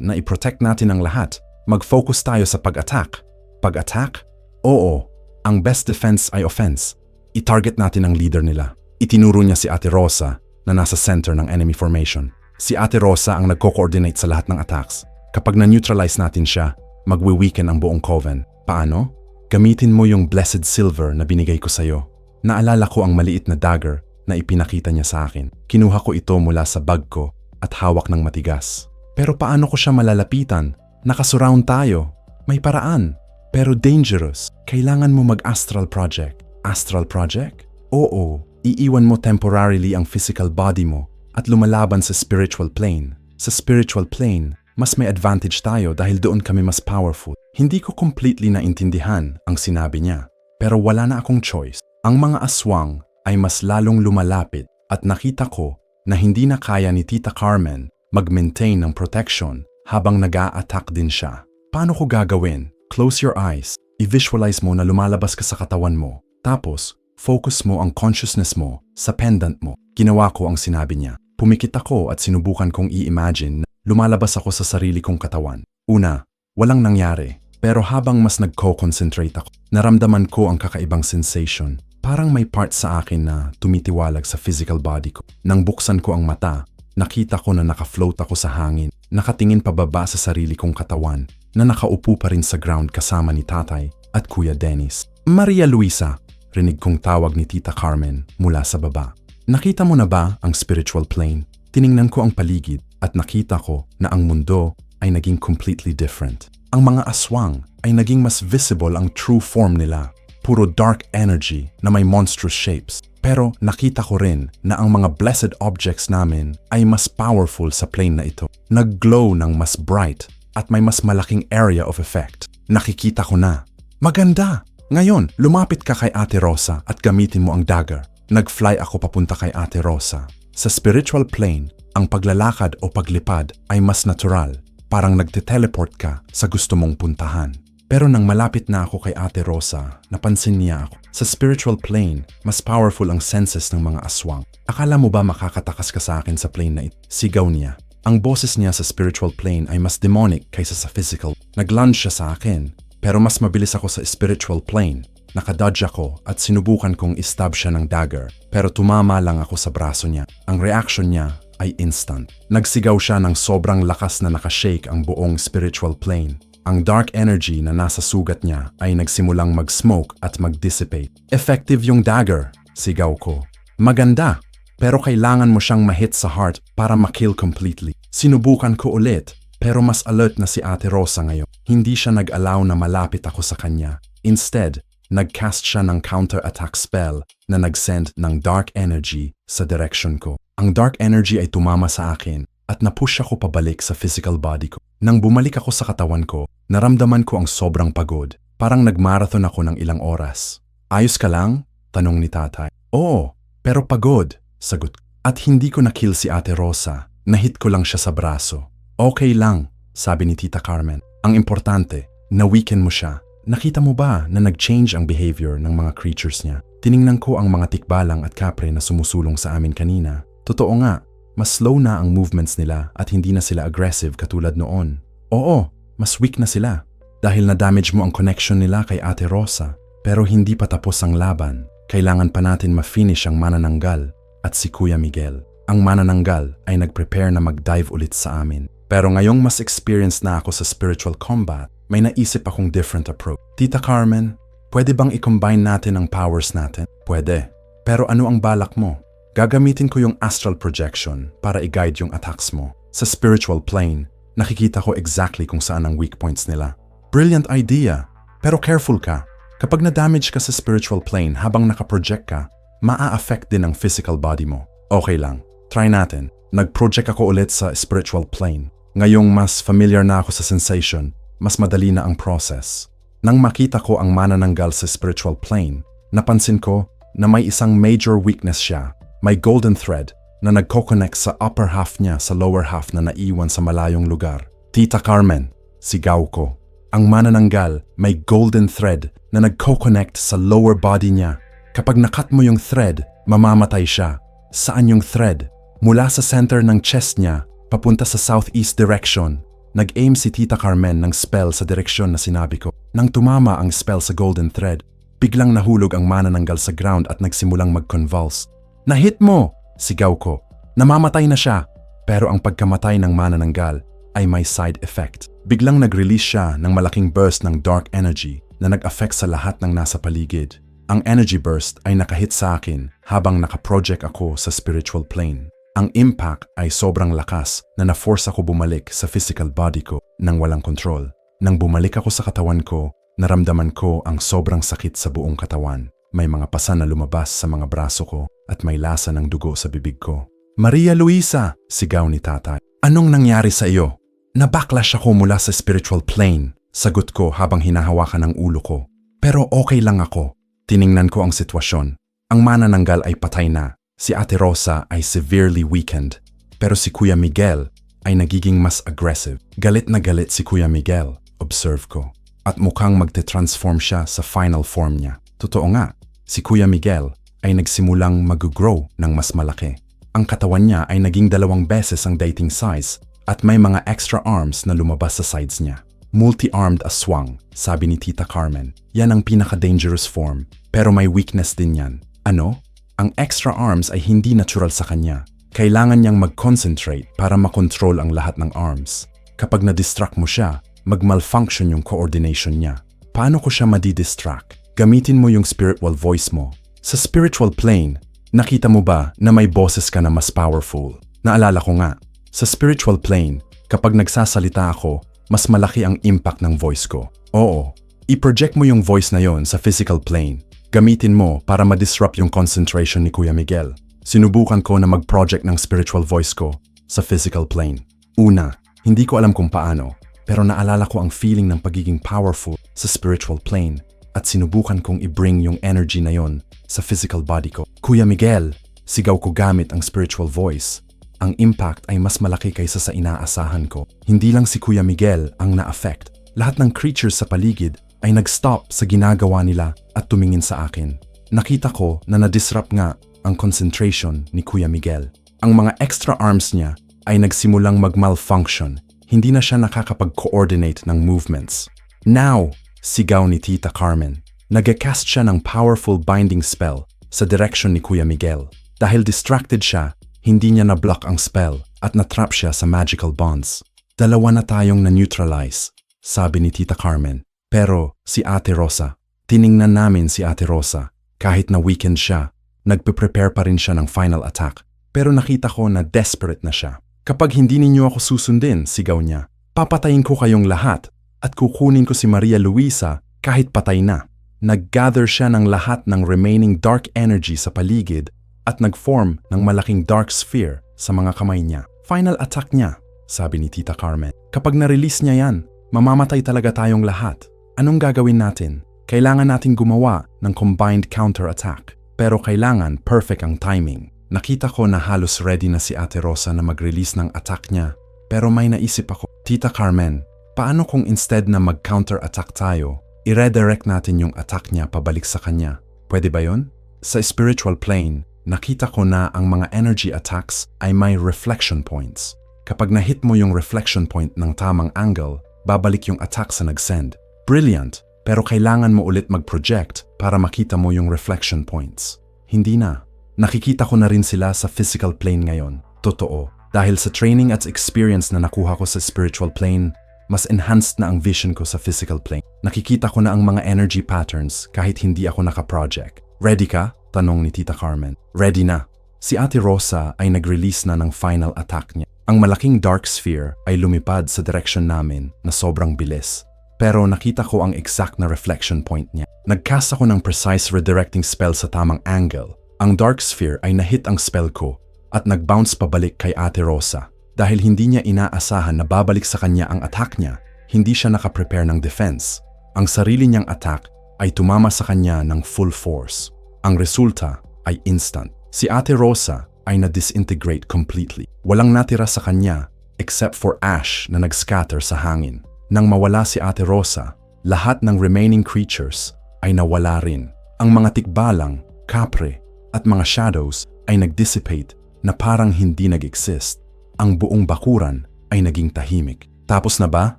na i-protect natin ang lahat, mag-focus tayo sa pag-attack. Pag-attack? Oo, ang best defense ay offense. I-target natin ang leader nila. Itinuro niya si Ate Rosa na nasa center ng enemy formation. Si Ate Rosa ang nagko-coordinate sa lahat ng attacks. Kapag na-neutralize natin siya, magwi-weaken ang buong coven. Paano? Gamitin mo yung blessed silver na binigay ko sa'yo. Naalala ko ang maliit na dagger na ipinakita niya sa akin. Kinuha ko ito mula sa bag ko at hawak ng matigas. Pero paano ko siya malalapitan? Nakasurround tayo. May paraan. Pero dangerous. Kailangan mo mag-astral project. Astral project? Oo. Iiwan mo temporarily ang physical body mo at lumalaban sa spiritual plane. Sa spiritual plane, mas may advantage tayo dahil doon kami mas powerful. Hindi ko completely naintindihan ang sinabi niya. Pero wala na akong choice. Ang mga aswang ay mas lalong lumalapit at nakita ko na hindi na kaya ni Tita Carmen mag-maintain ng protection habang nag-a-attack din siya. Paano ko gagawin? Close your eyes. I-visualize mo na lumalabas ka sa katawan mo. Tapos, focus mo ang consciousness mo sa pendant mo. Ginawa ko ang sinabi niya. Pumikit ako at sinubukan kong i-imagine na lumalabas ako sa sarili kong katawan. Una, walang nangyari. Pero habang mas nag-co-concentrate ako, naramdaman ko ang kakaibang sensation. Parang may part sa akin na tumitiwalag sa physical body ko. Nang buksan ko ang mata, nakita ko na naka-float ako sa hangin. Nakatingin pababa sa sarili kong katawan na nakaupo pa rin sa ground kasama ni tatay at Kuya Dennis. Maria Luisa, rinig kong tawag ni Tita Carmen mula sa baba. Nakita mo na ba ang spiritual plane? Tiningnan ko ang paligid at nakita ko na ang mundo ay naging completely different. Ang mga aswang ay naging mas visible ang true form nila. Puro dark energy na may monstrous shapes. Pero nakita ko rin na ang mga blessed objects namin ay mas powerful sa plane na ito. Nag-glow ng mas bright at may mas malaking area of effect. Nakikita ko na. Maganda! Ngayon, lumapit ka kay Ate Rosa at gamitin mo ang dagger. Nag-fly ako papunta kay Ate Rosa. Sa spiritual plane, ang paglalakad o paglipad ay mas natural. Parang nagte-teleport ka sa gusto mong puntahan. Pero nang malapit na ako kay Ate Rosa, napansin niya ako. Sa spiritual plane, mas powerful ang senses ng mga aswang. Akala mo ba makakatakas ka sa akin sa plane na ito? Sigaw niya. Ang boses niya sa spiritual plane ay mas demonic kaysa sa physical. Nag-lunge siya sa akin, pero mas mabilis ako sa spiritual plane. Nakadodge ako at sinubukan kong istab siya ng dagger, pero tumama lang ako sa braso niya. Ang reaction niya ay instant. Nagsigaw siya ng sobrang lakas na nakashake ang buong spiritual plane. Ang dark energy na nasa sugat niya ay nagsimulang mag-smoke at mag-dissipate. Effective yung dagger, sigaw ko. Maganda, pero kailangan mo siyang ma-hit sa heart para ma-kill completely. Sinubukan ko ulit, pero mas alert na si Ate Rosa ngayon. Hindi siya nag-allow na malapit ako sa kanya. Instead, nag-cast siya ng counter-attack spell na nag-send ng dark energy sa direction ko. Ang dark energy ay tumama sa akin at na-push ako pabalik sa physical body ko. Nang bumalik ako sa katawan ko, naramdaman ko ang sobrang pagod. Parang nag-marathon ako ng ilang oras. Ayos ka lang? Tanong ni tatay. Oo, pero pagod, sagot ko. At hindi ko na-kill si Ate Rosa. Nahit ko lang siya sa braso. Okay lang, sabi ni Tita Carmen. Ang importante, na-weaken mo siya. Nakita mo ba na nag-change ang behavior ng mga creatures niya? Tiningnan ko ang mga tikbalang at kapre na sumusulong sa amin kanina. Totoo nga, mas slow na ang movements nila at hindi na sila aggressive katulad noon. Oo, mas weak na sila. Dahil na-damage mo ang connection nila kay Ate Rosa. Pero hindi pa tapos ang laban. Kailangan pa natin ma-finish ang manananggal at si Kuya Miguel. Ang manananggal ay nag-prepare na mag-dive ulit sa amin. Pero ngayong mas experienced na ako sa spiritual combat, may naisip akong different approach. Tita Carmen, pwede bang i-combine natin ang powers natin? Pwede. Pero ano ang balak mo? Gagamitin ko yung astral projection para i-guide yung attacks mo. Sa spiritual plane, nakikita ko exactly kung saan ang weak points nila. Brilliant idea. Pero careful ka. Kapag na-damage ka sa spiritual plane habang nakaproject ka, maa-affect din ang physical body mo. Okay lang. Try natin. Nag-project ako ulit sa spiritual plane. Ngayong mas familiar na ako sa sensation, mas madali na ang process. Nang makita ko ang manananggal sa spiritual plane, napansin ko na may isang major weakness siya. May golden thread na nagko-connect sa upper half niya sa lower half na naiwan sa malayong lugar. Tita Carmen, sigaw ko. Ang manananggal may golden thread na nagko-connect sa lower body niya. Kapag nakat mo yung thread, mamamatay siya. Saan yung thread? Mula sa center ng chest niya, papunta sa southeast direction. Nag-aim si Tita Carmen ng spell sa direksyon na sinabi ko. Nang tumama ang spell sa golden thread, biglang nahulog ang manananggal sa ground at nagsimulang mag-convulse. Nahit mo! Sigaw ko. Namamatay na siya. Pero ang pagkamatay ng manananggal ay may side effect. Biglang nag-release siya ng malaking burst ng dark energy na nag-affect sa lahat ng nasa paligid. Ang energy burst ay nakahit sa akin habang nakaproject ako sa spiritual plane. Ang impact ay sobrang lakas na na-force ako bumalik sa physical body ko nang walang control. Nang bumalik ako sa katawan ko, naramdaman ko ang sobrang sakit sa buong katawan. May mga pasa na lumabas sa mga braso ko at may lasa ng dugo sa bibig ko. Maria Luisa! Sigaw ni tatay. Anong nangyari sa iyo? Nabacklash ako mula sa spiritual plane. Sagot ko habang hinahawakan ang ulo ko. Pero okay lang ako. Tiningnan ko ang sitwasyon. Ang manananggal ay patay na. Si Ate Rosa ay severely weakened, pero si Kuya Miguel ay nagiging mas aggressive. Galit na galit si Kuya Miguel, observe ko. At mukhang magte-transform siya sa final form niya. Totoo nga, si Kuya Miguel ay nagsimulang mag-grow ng mas malaki. Ang katawan niya ay naging 2 beses ang dating size at may mga extra arms na lumabas sa sides niya. Multi-armed aswang, sabi ni Tita Carmen. Yan ang pinaka-dangerous form, pero may weakness din yan. Ano? Ang extra arms ay hindi natural sa kanya. Kailangan niyang mag-concentrate para makontrol ang lahat ng arms. Kapag na-distract mo siya, mag-malfunction yung coordination niya. Paano ko siya madi-distract? Gamitin mo yung spiritual voice mo. Sa spiritual plane, nakita mo ba na may boses ka na mas powerful? Naalala ko nga, sa spiritual plane, kapag nagsasalita ako, mas malaki ang impact ng voice ko. Oo, i-project mo yung voice na yon sa physical plane. Gamitin mo para ma-disrupt yung concentration ni Kuya Miguel. Sinubukan ko na mag-project ng spiritual voice ko sa physical plane. Una, hindi ko alam kung paano, pero naalala ko ang feeling ng pagiging powerful sa spiritual plane at sinubukan kong i-bring yung energy na yon sa physical body ko. Kuya Miguel, sigaw ko gamit ang spiritual voice. Ang impact ay mas malaki kaysa sa inaasahan ko. Hindi lang si Kuya Miguel ang na-affect. Lahat ng creatures sa paligid ay nag-stop sa ginagawa nila at tumingin sa akin. Nakita ko na na-disrupt nga ang concentration ni Kuya Miguel. Ang mga extra arms niya ay nagsimulang mag-malfunction. Hindi na siya nakakapag-coordinate ng movements. Now, sigaw ni Tita Carmen. Nag-cast siya ng powerful binding spell sa direksyon ni Kuya Miguel. Dahil distracted siya, hindi niya na-block ang spell at na-trap siya sa magical bonds. Dalawa na tayong na-neutralize, sabi ni Tita Carmen. Pero si Ate Rosa, tiningnan namin si Ate Rosa. Kahit na weekend siya, nagpe-prepare pa rin siya ng final attack. Pero nakita ko na desperate na siya. Kapag hindi ninyo ako susundin, sigaw niya, papatayin ko kayong lahat at kukunin ko si Maria Luisa kahit patay na. Nag-gather siya ng lahat ng remaining dark energy sa paligid at nag-form ng malaking dark sphere sa mga kamay niya. Final attack niya, sabi ni Tita Carmen. Kapag na-release niya yan, mamamatay talaga tayong lahat. Anong gagawin natin? Kailangan nating gumawa ng combined counter-attack. Pero kailangan perfect ang timing. Nakita ko na halos ready na si Ate Rosa na mag-release ng attack niya. Pero may naisip ako, Tita Carmen, paano kung instead na mag-counter-attack tayo, i-redirect natin yung attack niya pabalik sa kanya? Pwede ba yun? Sa spiritual plane, nakita ko na ang mga energy attacks ay may reflection points. Kapag na-hit mo yung reflection point ng tamang angle, babalik yung attack sa nag-send. Brilliant! Pero kailangan mo ulit mag-project para makita mo yung reflection points. Hindi na. Nakikita ko na rin sila sa physical plane ngayon. Totoo. Dahil sa training at experience na nakuha ko sa spiritual plane, mas enhanced na ang vision ko sa physical plane. Nakikita ko na ang mga energy patterns kahit hindi ako naka-project. Ready ka? Tanong ni Tita Carmen. Ready na. Si Ate Rosa ay nag-release na ng final attack niya. Ang malaking dark sphere ay lumipad sa direction namin na sobrang bilis. Pero nakita ko ang exact na reflection point niya. Nagcast ako ng precise redirecting spell sa tamang angle. Ang dark sphere ay nahit ang spell ko at nag-bounce pabalik kay Ate Rosa. Dahil hindi niya inaasahan na babalik sa kanya ang attack niya, hindi siya nakaprepare ng defense. Ang sarili niyang attack ay tumama sa kanya ng full force. Ang resulta ay instant. Si Ate Rosa ay na-disintegrate completely. Walang natira sa kanya except for ash na nag-scatter sa hangin. Nang mawala si Ate Rosa, lahat ng remaining creatures ay nawala rin. Ang mga tikbalang, kapre, at mga shadows ay nag-dissipate na parang hindi nag-exist. Ang buong bakuran ay naging tahimik. Tapos na ba?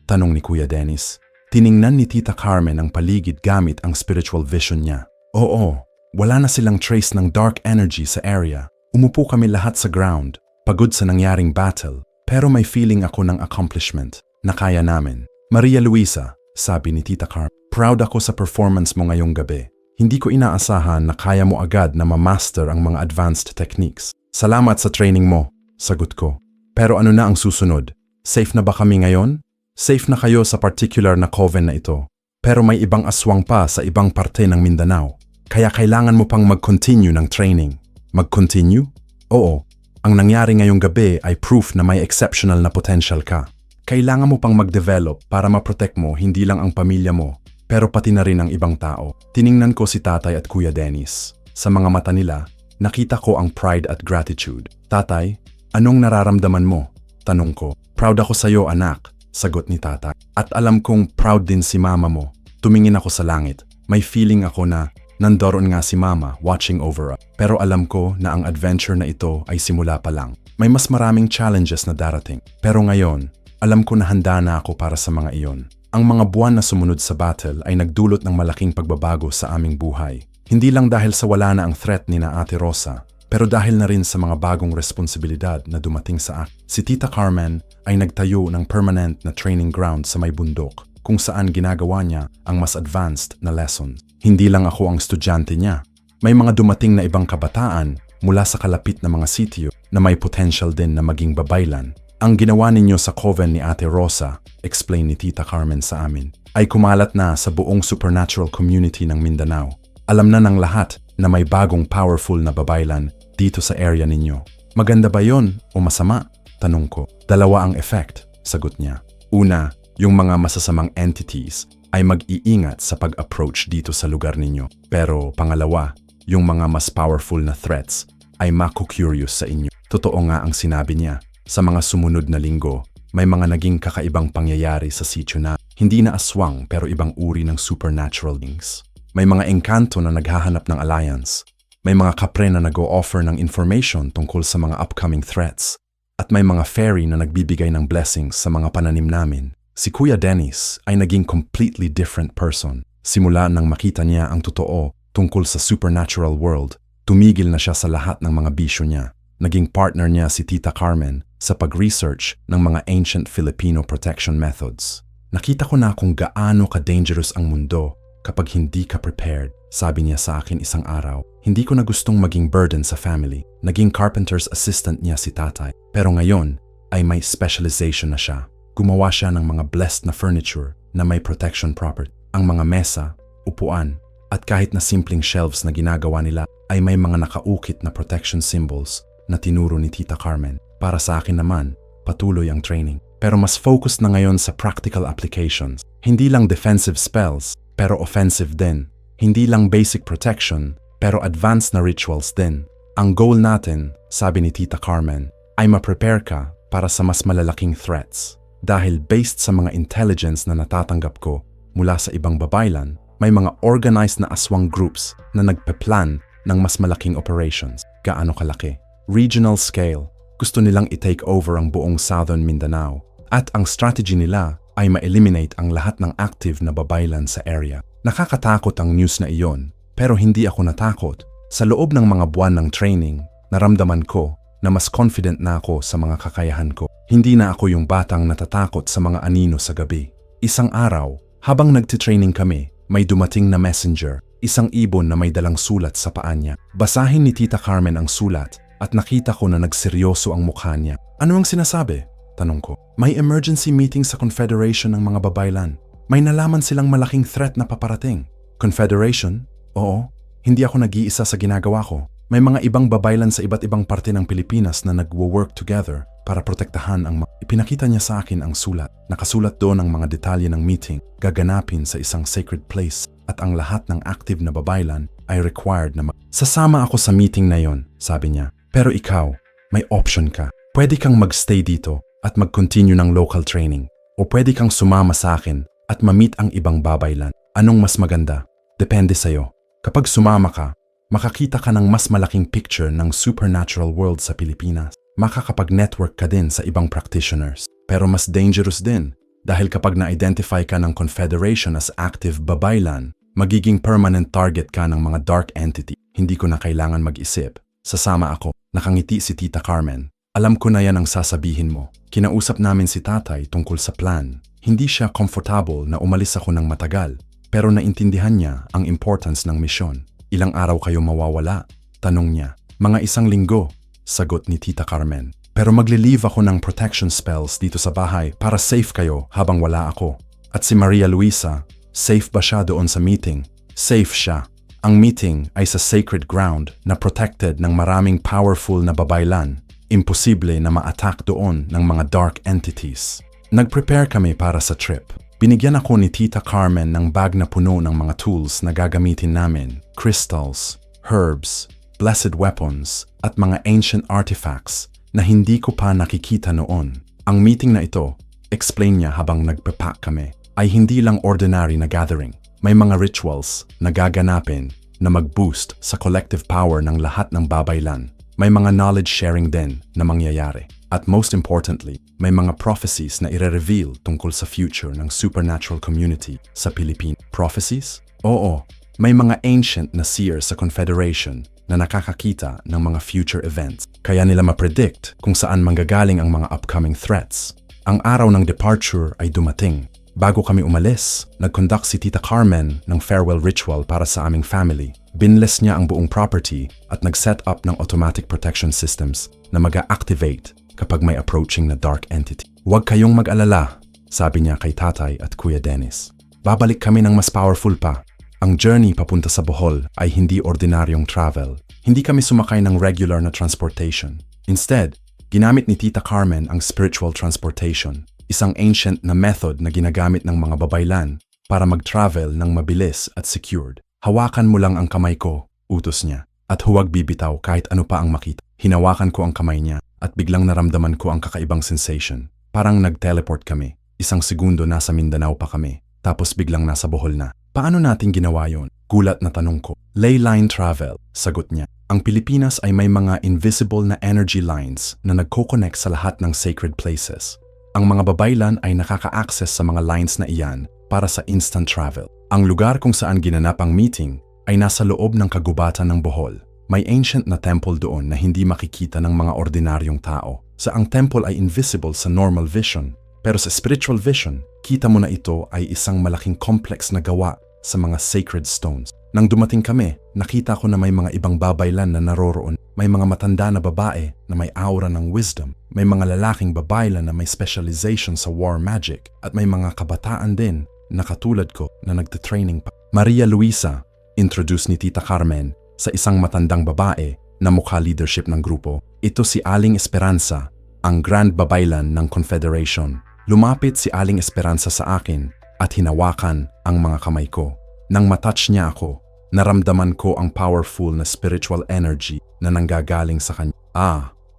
Tanong ni Kuya Dennis. Tiningnan ni Tita Carmen ang paligid gamit ang spiritual vision niya. Oo, wala na silang trace ng dark energy sa area. Umupo kami lahat sa ground, pagod sa nangyaring battle, pero may feeling ako ng accomplishment na kaya namin. Maria Luisa, sabi ni Tita Carmen, proud ako sa performance mo ngayong gabi. Hindi ko inaasahan na kaya mo agad na ma-master ang mga advanced techniques. Salamat sa training mo, sagot ko. Pero ano na ang susunod? Safe na ba kami ngayon? Safe na kayo sa particular na coven na ito. Pero may ibang aswang pa sa ibang parte ng Mindanao. Kaya kailangan mo pang mag-continue ng training. Mag-continue? Oo. Ang nangyari ngayong gabi ay proof na may exceptional na potential ka. Kailangan mo pang mag-develop para ma-protect mo hindi lang ang pamilya mo, pero pati na rin ang ibang tao. Tiningnan ko si Tatay at Kuya Dennis. Sa mga mata nila, nakita ko ang pride at gratitude. Tatay, anong nararamdaman mo? Tanong ko. Proud ako sa iyo, anak, sagot ni Tatay. At alam kong proud din si Mama mo. Tumingin ako sa langit. May feeling ako na nandoon nga si Mama watching over us. Pero alam ko na ang adventure na ito ay simula pa lang. May mas maraming challenges na darating. Pero ngayon, alam ko na handa na ako para sa mga iyon. Ang mga buwan na sumunod sa battle ay nagdulot ng malaking pagbabago sa aming buhay. Hindi lang dahil sa wala na ang threat ni na Ate Rosa, pero dahil na rin sa mga bagong responsibilidad na dumating sa akin. Si Tita Carmen ay nagtayo ng permanent na training ground sa may bundok kung saan ginagawa niya ang mas advanced na lessons. Hindi lang ako ang estudyante niya. May mga dumating na ibang kabataan mula sa kalapit na mga sitio na may potential din na maging babaylan. Ang ginawa ninyo sa coven ni Ate Rosa, explain ni Tita Carmen sa amin, ay kumalat na sa buong supernatural community ng Mindanao. Alam na ng lahat na may bagong powerful na babaylan dito sa area ninyo. Maganda ba yon o masama? Tanong ko. Dalawa ang effect, sagot niya. Una, yung mga masasamang entities ay mag-iingat sa pag-approach dito sa lugar ninyo. Pero pangalawa, yung mga mas powerful na threats ay maku-curious sa inyo. Totoo nga ang sinabi niya. Sa mga sumunod na linggo, may mga naging kakaibang pangyayari sa sitio na hindi na aswang pero ibang uri ng supernatural beings. May mga engkanto na naghahanap ng alliance. May mga kapre na nag-o-offer ng information tungkol sa mga upcoming threats. At may mga fairy na nagbibigay ng blessings sa mga pananim namin. Si Kuya Dennis ay naging completely different person. Simula nang makita niya ang totoo tungkol sa supernatural world, tumigil na siya sa lahat ng mga bisyo niya. Naging partner niya si Tita Carmen sa pag-research ng mga ancient Filipino protection methods. Nakita ko na kung gaano ka-dangerous ang mundo kapag hindi ka prepared, sabi niya sa akin isang araw. Hindi ko na gustong maging burden sa family. Naging carpenter's assistant niya si tatay. Pero ngayon ay may specialization na siya. Gumawa siya ng mga blessed na furniture na may protection property. Ang mga mesa, upuan, at kahit na simpleng shelves na ginagawa nila ay may mga nakaukit na protection symbols na tinuro ni Tita Carmen. Para sa akin naman, patuloy ang training. Pero mas focus na ngayon sa practical applications. Hindi lang defensive spells, pero offensive din. Hindi lang basic protection, pero advanced na rituals din. Ang goal natin, sabi ni Tita Carmen, ay ma-prepare ka para sa mas malalaking threats. Dahil based sa mga intelligence na natatanggap ko mula sa ibang babaylan, may mga organized na aswang groups na nagpe-plan ng mas malaking operations. Gaano kalaki? Regional scale. Gusto nilang i-take over ang buong Southern Mindanao. At ang strategy nila ay ma-eliminate ang lahat ng active na babaylan sa area. Nakakatakot ang news na iyon, pero hindi ako natakot. Sa loob ng mga buwan ng training, naramdaman ko na mas confident na ako sa mga kakayahan ko. Hindi na ako yung batang natatakot sa mga anino sa gabi. Isang araw, habang nagtitraining kami, may dumating na messenger, isang ibon na may dalang sulat sa paa niya. Basahin ni Tita Carmen ang sulat at nakita ko na nagseryoso ang mukha niya. Ano ang sinasabi? Tanong ko. May emergency meeting sa Confederation ng mga babaylan. May nalaman silang malaking threat na paparating. Confederation? Oo. Hindi ako nag-iisa sa ginagawa ko. May mga ibang babaylan sa iba't ibang parte ng Pilipinas na nagwo-work together para protektahan ang mga... Ipinakita niya sa akin ang sulat. Nakasulat doon ang mga detalye ng meeting, gaganapin sa isang sacred place, at ang lahat ng active na babaylan ay required na sasama ako sa meeting na yon, sabi niya. Pero ikaw, may option ka. Pwede kang magstay dito at mag-continue ng local training. O pwede kang sumama sa akin at ma-meet ang ibang babaylan. Anong mas maganda? Depende sa'yo. Kapag sumama ka, makakita ka ng mas malaking picture ng supernatural world sa Pilipinas. Makakapag-network ka din sa ibang practitioners. Pero mas dangerous din dahil kapag na-identify ka ng Confederation as active babaylan, magiging permanent target ka ng mga dark entity. Hindi ko na kailangan mag-isip. Sasama ako. Nakangiti si Tita Carmen. Alam ko na yan ang sasabihin mo. Kinausap namin si tatay tungkol sa plan. Hindi siya comfortable na umalis ako ng matagal, pero naintindihan niya ang importance ng misyon. Ilang araw kayo mawawala? Tanong niya. Mga 1 linggo, sagot ni Tita Carmen. Pero magli-leave ako ng protection spells dito sa bahay para safe kayo habang wala ako. At si Maria Luisa, safe ba siya doon sa meeting? Safe siya. Ang meeting ay sa sacred ground na protected ng maraming powerful na babaylan. Imposible na ma-attack doon ng mga dark entities. Nag-prepare kami para sa trip. Binigyan ako ni Tita Carmen ng bag na puno ng mga tools na gagamitin namin. Crystals, herbs, blessed weapons, at mga ancient artifacts na hindi ko pa nakikita noon. Ang meeting na ito, explain niya habang nagpe-pack kami, ay hindi lang ordinary na gathering. May mga rituals na gaganapin na mag-boost sa collective power ng lahat ng babaylan. May mga knowledge sharing din na mangyayari. At most importantly, may mga prophecies na ire-reveal tungkol sa future ng supernatural community sa Pilipinas. Prophecies? Oo, may mga ancient na seers sa Confederation na nakakakita ng mga future events. Kaya nila ma-predict kung saan manggagaling ang mga upcoming threats. Ang araw ng departure ay dumating. Bago kami umalis, nag-conduct si Tita Carmen ng farewell ritual para sa aming family. Binless niya ang buong property at nag-set up ng automatic protection systems na mag-activate kapag may approaching na dark entity. Huwag kayong mag-alala, sabi niya kay tatay at Kuya Dennis. Babalik kami ng mas powerful pa. Ang journey papunta sa Bohol ay hindi ordinaryong travel. Hindi kami sumakay ng regular na transportation. Instead, ginamit ni Tita Carmen ang spiritual transportation. Isang ancient na method na ginagamit ng mga babaylan para mag-travel ng mabilis at secured. Hawakan mo lang ang kamay ko, utos niya, at huwag bibitaw kahit ano pa ang makita. Hinawakan ko ang kamay niya at biglang naramdaman ko ang kakaibang sensation. Parang nag-teleport kami. 1 segundo nasa Mindanao pa kami, tapos biglang nasa Bohol na. Paano natin ginawa yon? Gulat na tanong ko. Ley line travel, sagot niya. Ang Pilipinas ay may mga invisible na energy lines na nagko-connect sa lahat ng sacred places. Ang mga babaylan ay nakaka-access sa mga lines na iyan para sa instant travel. Ang lugar kung saan ginanap ang meeting ay nasa loob ng kagubatan ng Bohol. May ancient na temple doon na hindi makikita ng mga ordinaryong tao. Sa ang temple ay invisible sa normal vision, pero sa spiritual vision, kita mo na ito ay isang malaking complex na gawa sa mga sacred stones. Nang dumating kami, nakita ko na may mga ibang babaylan na naroroon. May mga matanda na babae na may aura ng wisdom. May mga lalaking babaylan na may specialization sa war magic. At may mga kabataan din na katulad ko na nagte-training pa. Maria Luisa, introduce ni Tita Carmen sa isang matandang babae na mukha leadership ng grupo. Ito si Aling Esperanza, ang Grand Babaylan ng Confederation. Lumapit si Aling Esperanza sa akin at hinawakan ang mga kamay ko. Nang matouch niya ako, naramdaman ko ang powerful na spiritual energy na nanggagaling sa kanya.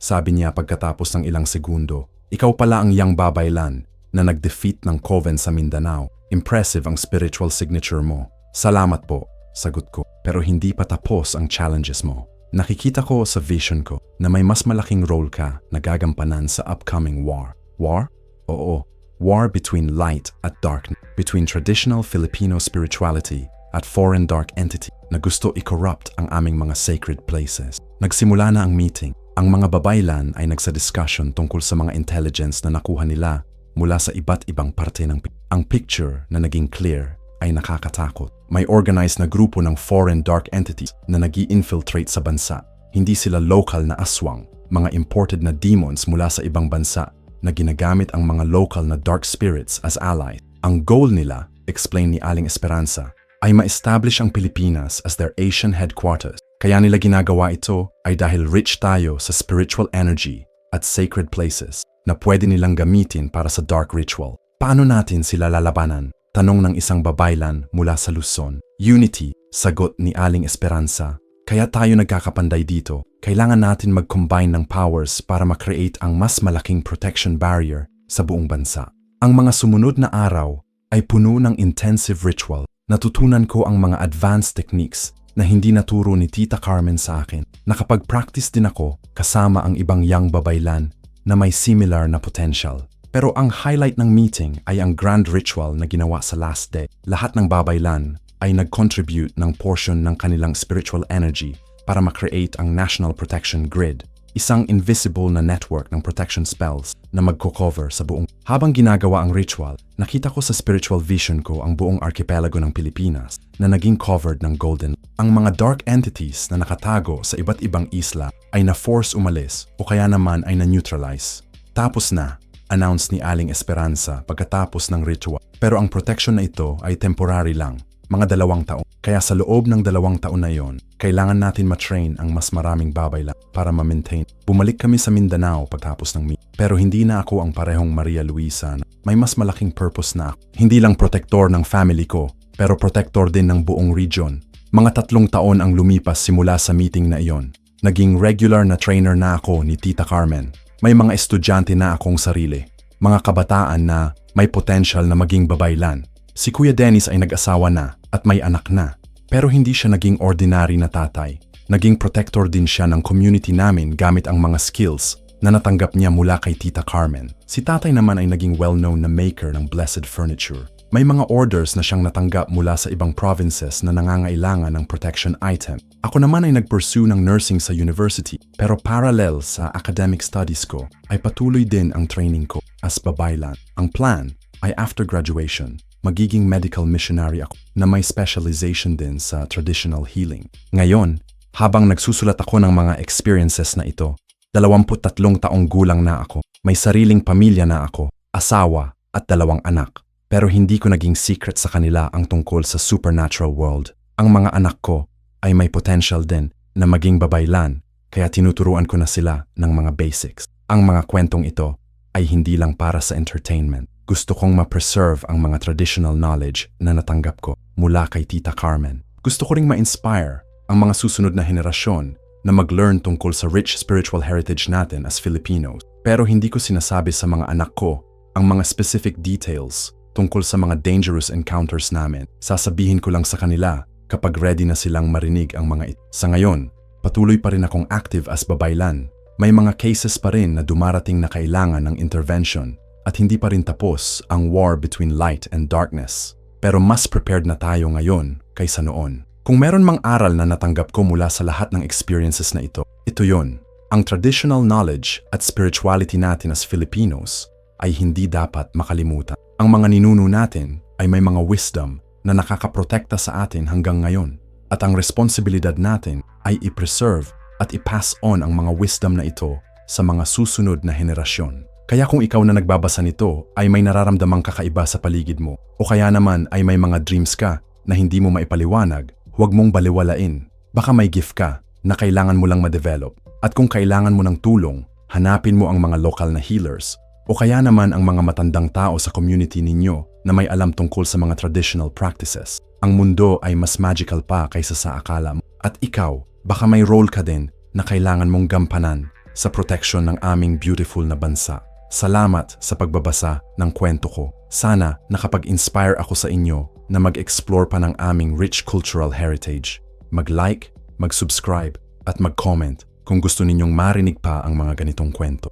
Sabi niya pagkatapos ng ilang segundo, ikaw pala ang young babaylan na nag-defeat ng coven sa Mindanao. Impressive ang spiritual signature mo. Salamat po, sagot ko. Pero hindi pa tapos ang challenges mo. Nakikita ko sa vision ko na may mas malaking role ka na gagampanan sa upcoming war. War? Oo. War between light at darkness, between traditional Filipino spirituality at foreign dark entity na gusto i-corrupt ang aming mga sacred places. Nagsimula na ang meeting. Ang mga babaylan ay nagsa-discussion tungkol sa mga intelligence na nakuha nila mula sa iba't ibang parte ng Ang picture na naging clear ay nakakatakot. May organized na grupo ng foreign dark entities na nag-i-infiltrate sa bansa. Hindi sila local na aswang, mga imported na demons mula sa ibang bansa na ginagamit ang mga local na dark spirits as allies. Ang goal nila, explain ni Aling Esperanza, ay ma-establish ang Pilipinas as their Asian headquarters. Kaya nila ginagawa ito ay dahil rich tayo sa spiritual energy at sacred places na pwede nilang gamitin para sa dark ritual. Paano natin sila lalabanan? Tanong ng isang babaylan mula sa Luzon. Unity, sagot ni Aling Esperanza. Kaya tayo nagkakapanday dito. Kailangan natin mag-combine ng powers para ma-create ang mas malaking protection barrier sa buong bansa. Ang mga sumunod na araw ay puno ng intensive ritual. Natutunan ko ang mga advanced techniques na hindi naturo ni Tita Carmen sa akin. Nakapag-practice din ako kasama ang ibang young babaylan na may similar na potential. Pero ang highlight ng meeting ay ang grand ritual na ginawa sa last day. Lahat ng babaylan ay nag-contribute ng portion ng kanilang spiritual energy para ma-create ang National Protection Grid, isang invisible na network ng protection spells na magko-cover sa buong. Habang ginagawa ang ritual, nakita ko sa spiritual vision ko ang buong archipelago ng Pilipinas na naging covered ng golden. Ang mga dark entities na nakatago sa iba't ibang isla ay na-force umalis o kaya naman ay na-neutralize. Tapos na, announce ni Aling Esperanza pagkatapos ng ritual. Pero ang protection na ito ay temporary lang, mga 2 taon. Kaya sa loob ng 2 taon na yon, kailangan natin ma-train ang mas maraming babaylan para ma-maintain. Bumalik kami sa Mindanao pagtapos ng meet. Pero hindi na ako ang parehong Maria Luisa na may mas malaking purpose na ako. Hindi lang protector ng family ko, pero protector din ng buong region. Mga 3 taon ang lumipas simula sa meeting na iyon. Naging regular na trainer na ako ni Tita Carmen. May mga estudyante na akong sarili, mga kabataan na may potential na maging babaylan. Si Kuya Dennis ay nag-asawa na at may anak na, pero hindi siya naging ordinary na tatay. Naging protector din siya ng community namin gamit ang mga skills na natanggap niya mula kay Tita Carmen. Si tatay naman ay naging well-known na maker ng blessed furniture. May mga orders na siyang natanggap mula sa ibang provinces na nangangailangan ng protection item. Ako naman ay nag-pursue ng nursing sa university, pero parallel sa academic studies ko, ay patuloy din ang training ko as babaylan. Ang plan ay after graduation, magiging medical missionary ako na may specialization din sa traditional healing. Ngayon, habang nagsusulat ako ng mga experiences na ito, 23 taong gulang na ako, may sariling pamilya na ako, asawa at 2 anak. Pero hindi ko naging secret sa kanila ang tungkol sa supernatural world. Ang mga anak ko ay may potential din na maging babaylan, kaya tinuturuan ko na sila ng mga basics. Ang mga kwentong ito ay hindi lang para sa entertainment. Gusto kong ma-preserve ang mga traditional knowledge na natanggap ko mula kay Tita Carmen. Gusto ko ring ma-inspire ang mga susunod na henerasyon na mag-learn tungkol sa rich spiritual heritage natin as Filipinos. Pero hindi ko sinasabi sa mga anak ko ang mga specific details tungkol sa mga dangerous encounters namin. Sasabihin ko lang sa kanila kapag ready na silang marinig ang mga ito. Sa ngayon, patuloy pa rin akong active as babaylan. May mga cases pa rin na dumarating na kailangan ng intervention at hindi pa rin tapos ang war between light and darkness. pero mas prepared na tayo ngayon kaysa noon. Kung meron mang aral na natanggap ko mula sa lahat ng experiences na ito yon. Ang traditional knowledge at spirituality natin as Filipinos ay hindi dapat makalimutan. Ang mga ninuno natin ay may mga wisdom na nakakaprotekta sa atin hanggang ngayon. At ang responsibilidad natin ay i-preserve at i-pass on ang mga wisdom na ito sa mga susunod na henerasyon. Kaya kung ikaw na nagbabasa nito ay may nararamdamang kakaiba sa paligid mo, o kaya naman ay may mga dreams ka na hindi mo maipaliwanag, huwag mong baliwalain. Baka may gift ka na kailangan mo lang ma-develop. At kung kailangan mo ng tulong, hanapin mo ang mga local na healers, o kaya naman ang mga matandang tao sa community ninyo na may alam tungkol sa mga traditional practices. Ang mundo ay mas magical pa kaysa sa akala mo. At ikaw, baka may role ka din na kailangan mong gampanan sa protection ng aming beautiful na bansa. Salamat sa pagbabasa ng kwento ko. Sana nakapag-inspire ako sa inyo na mag-explore pa ng aming rich cultural heritage. Mag-like, mag-subscribe at mag-comment kung gusto ninyong marinig pa ang mga ganitong kwento.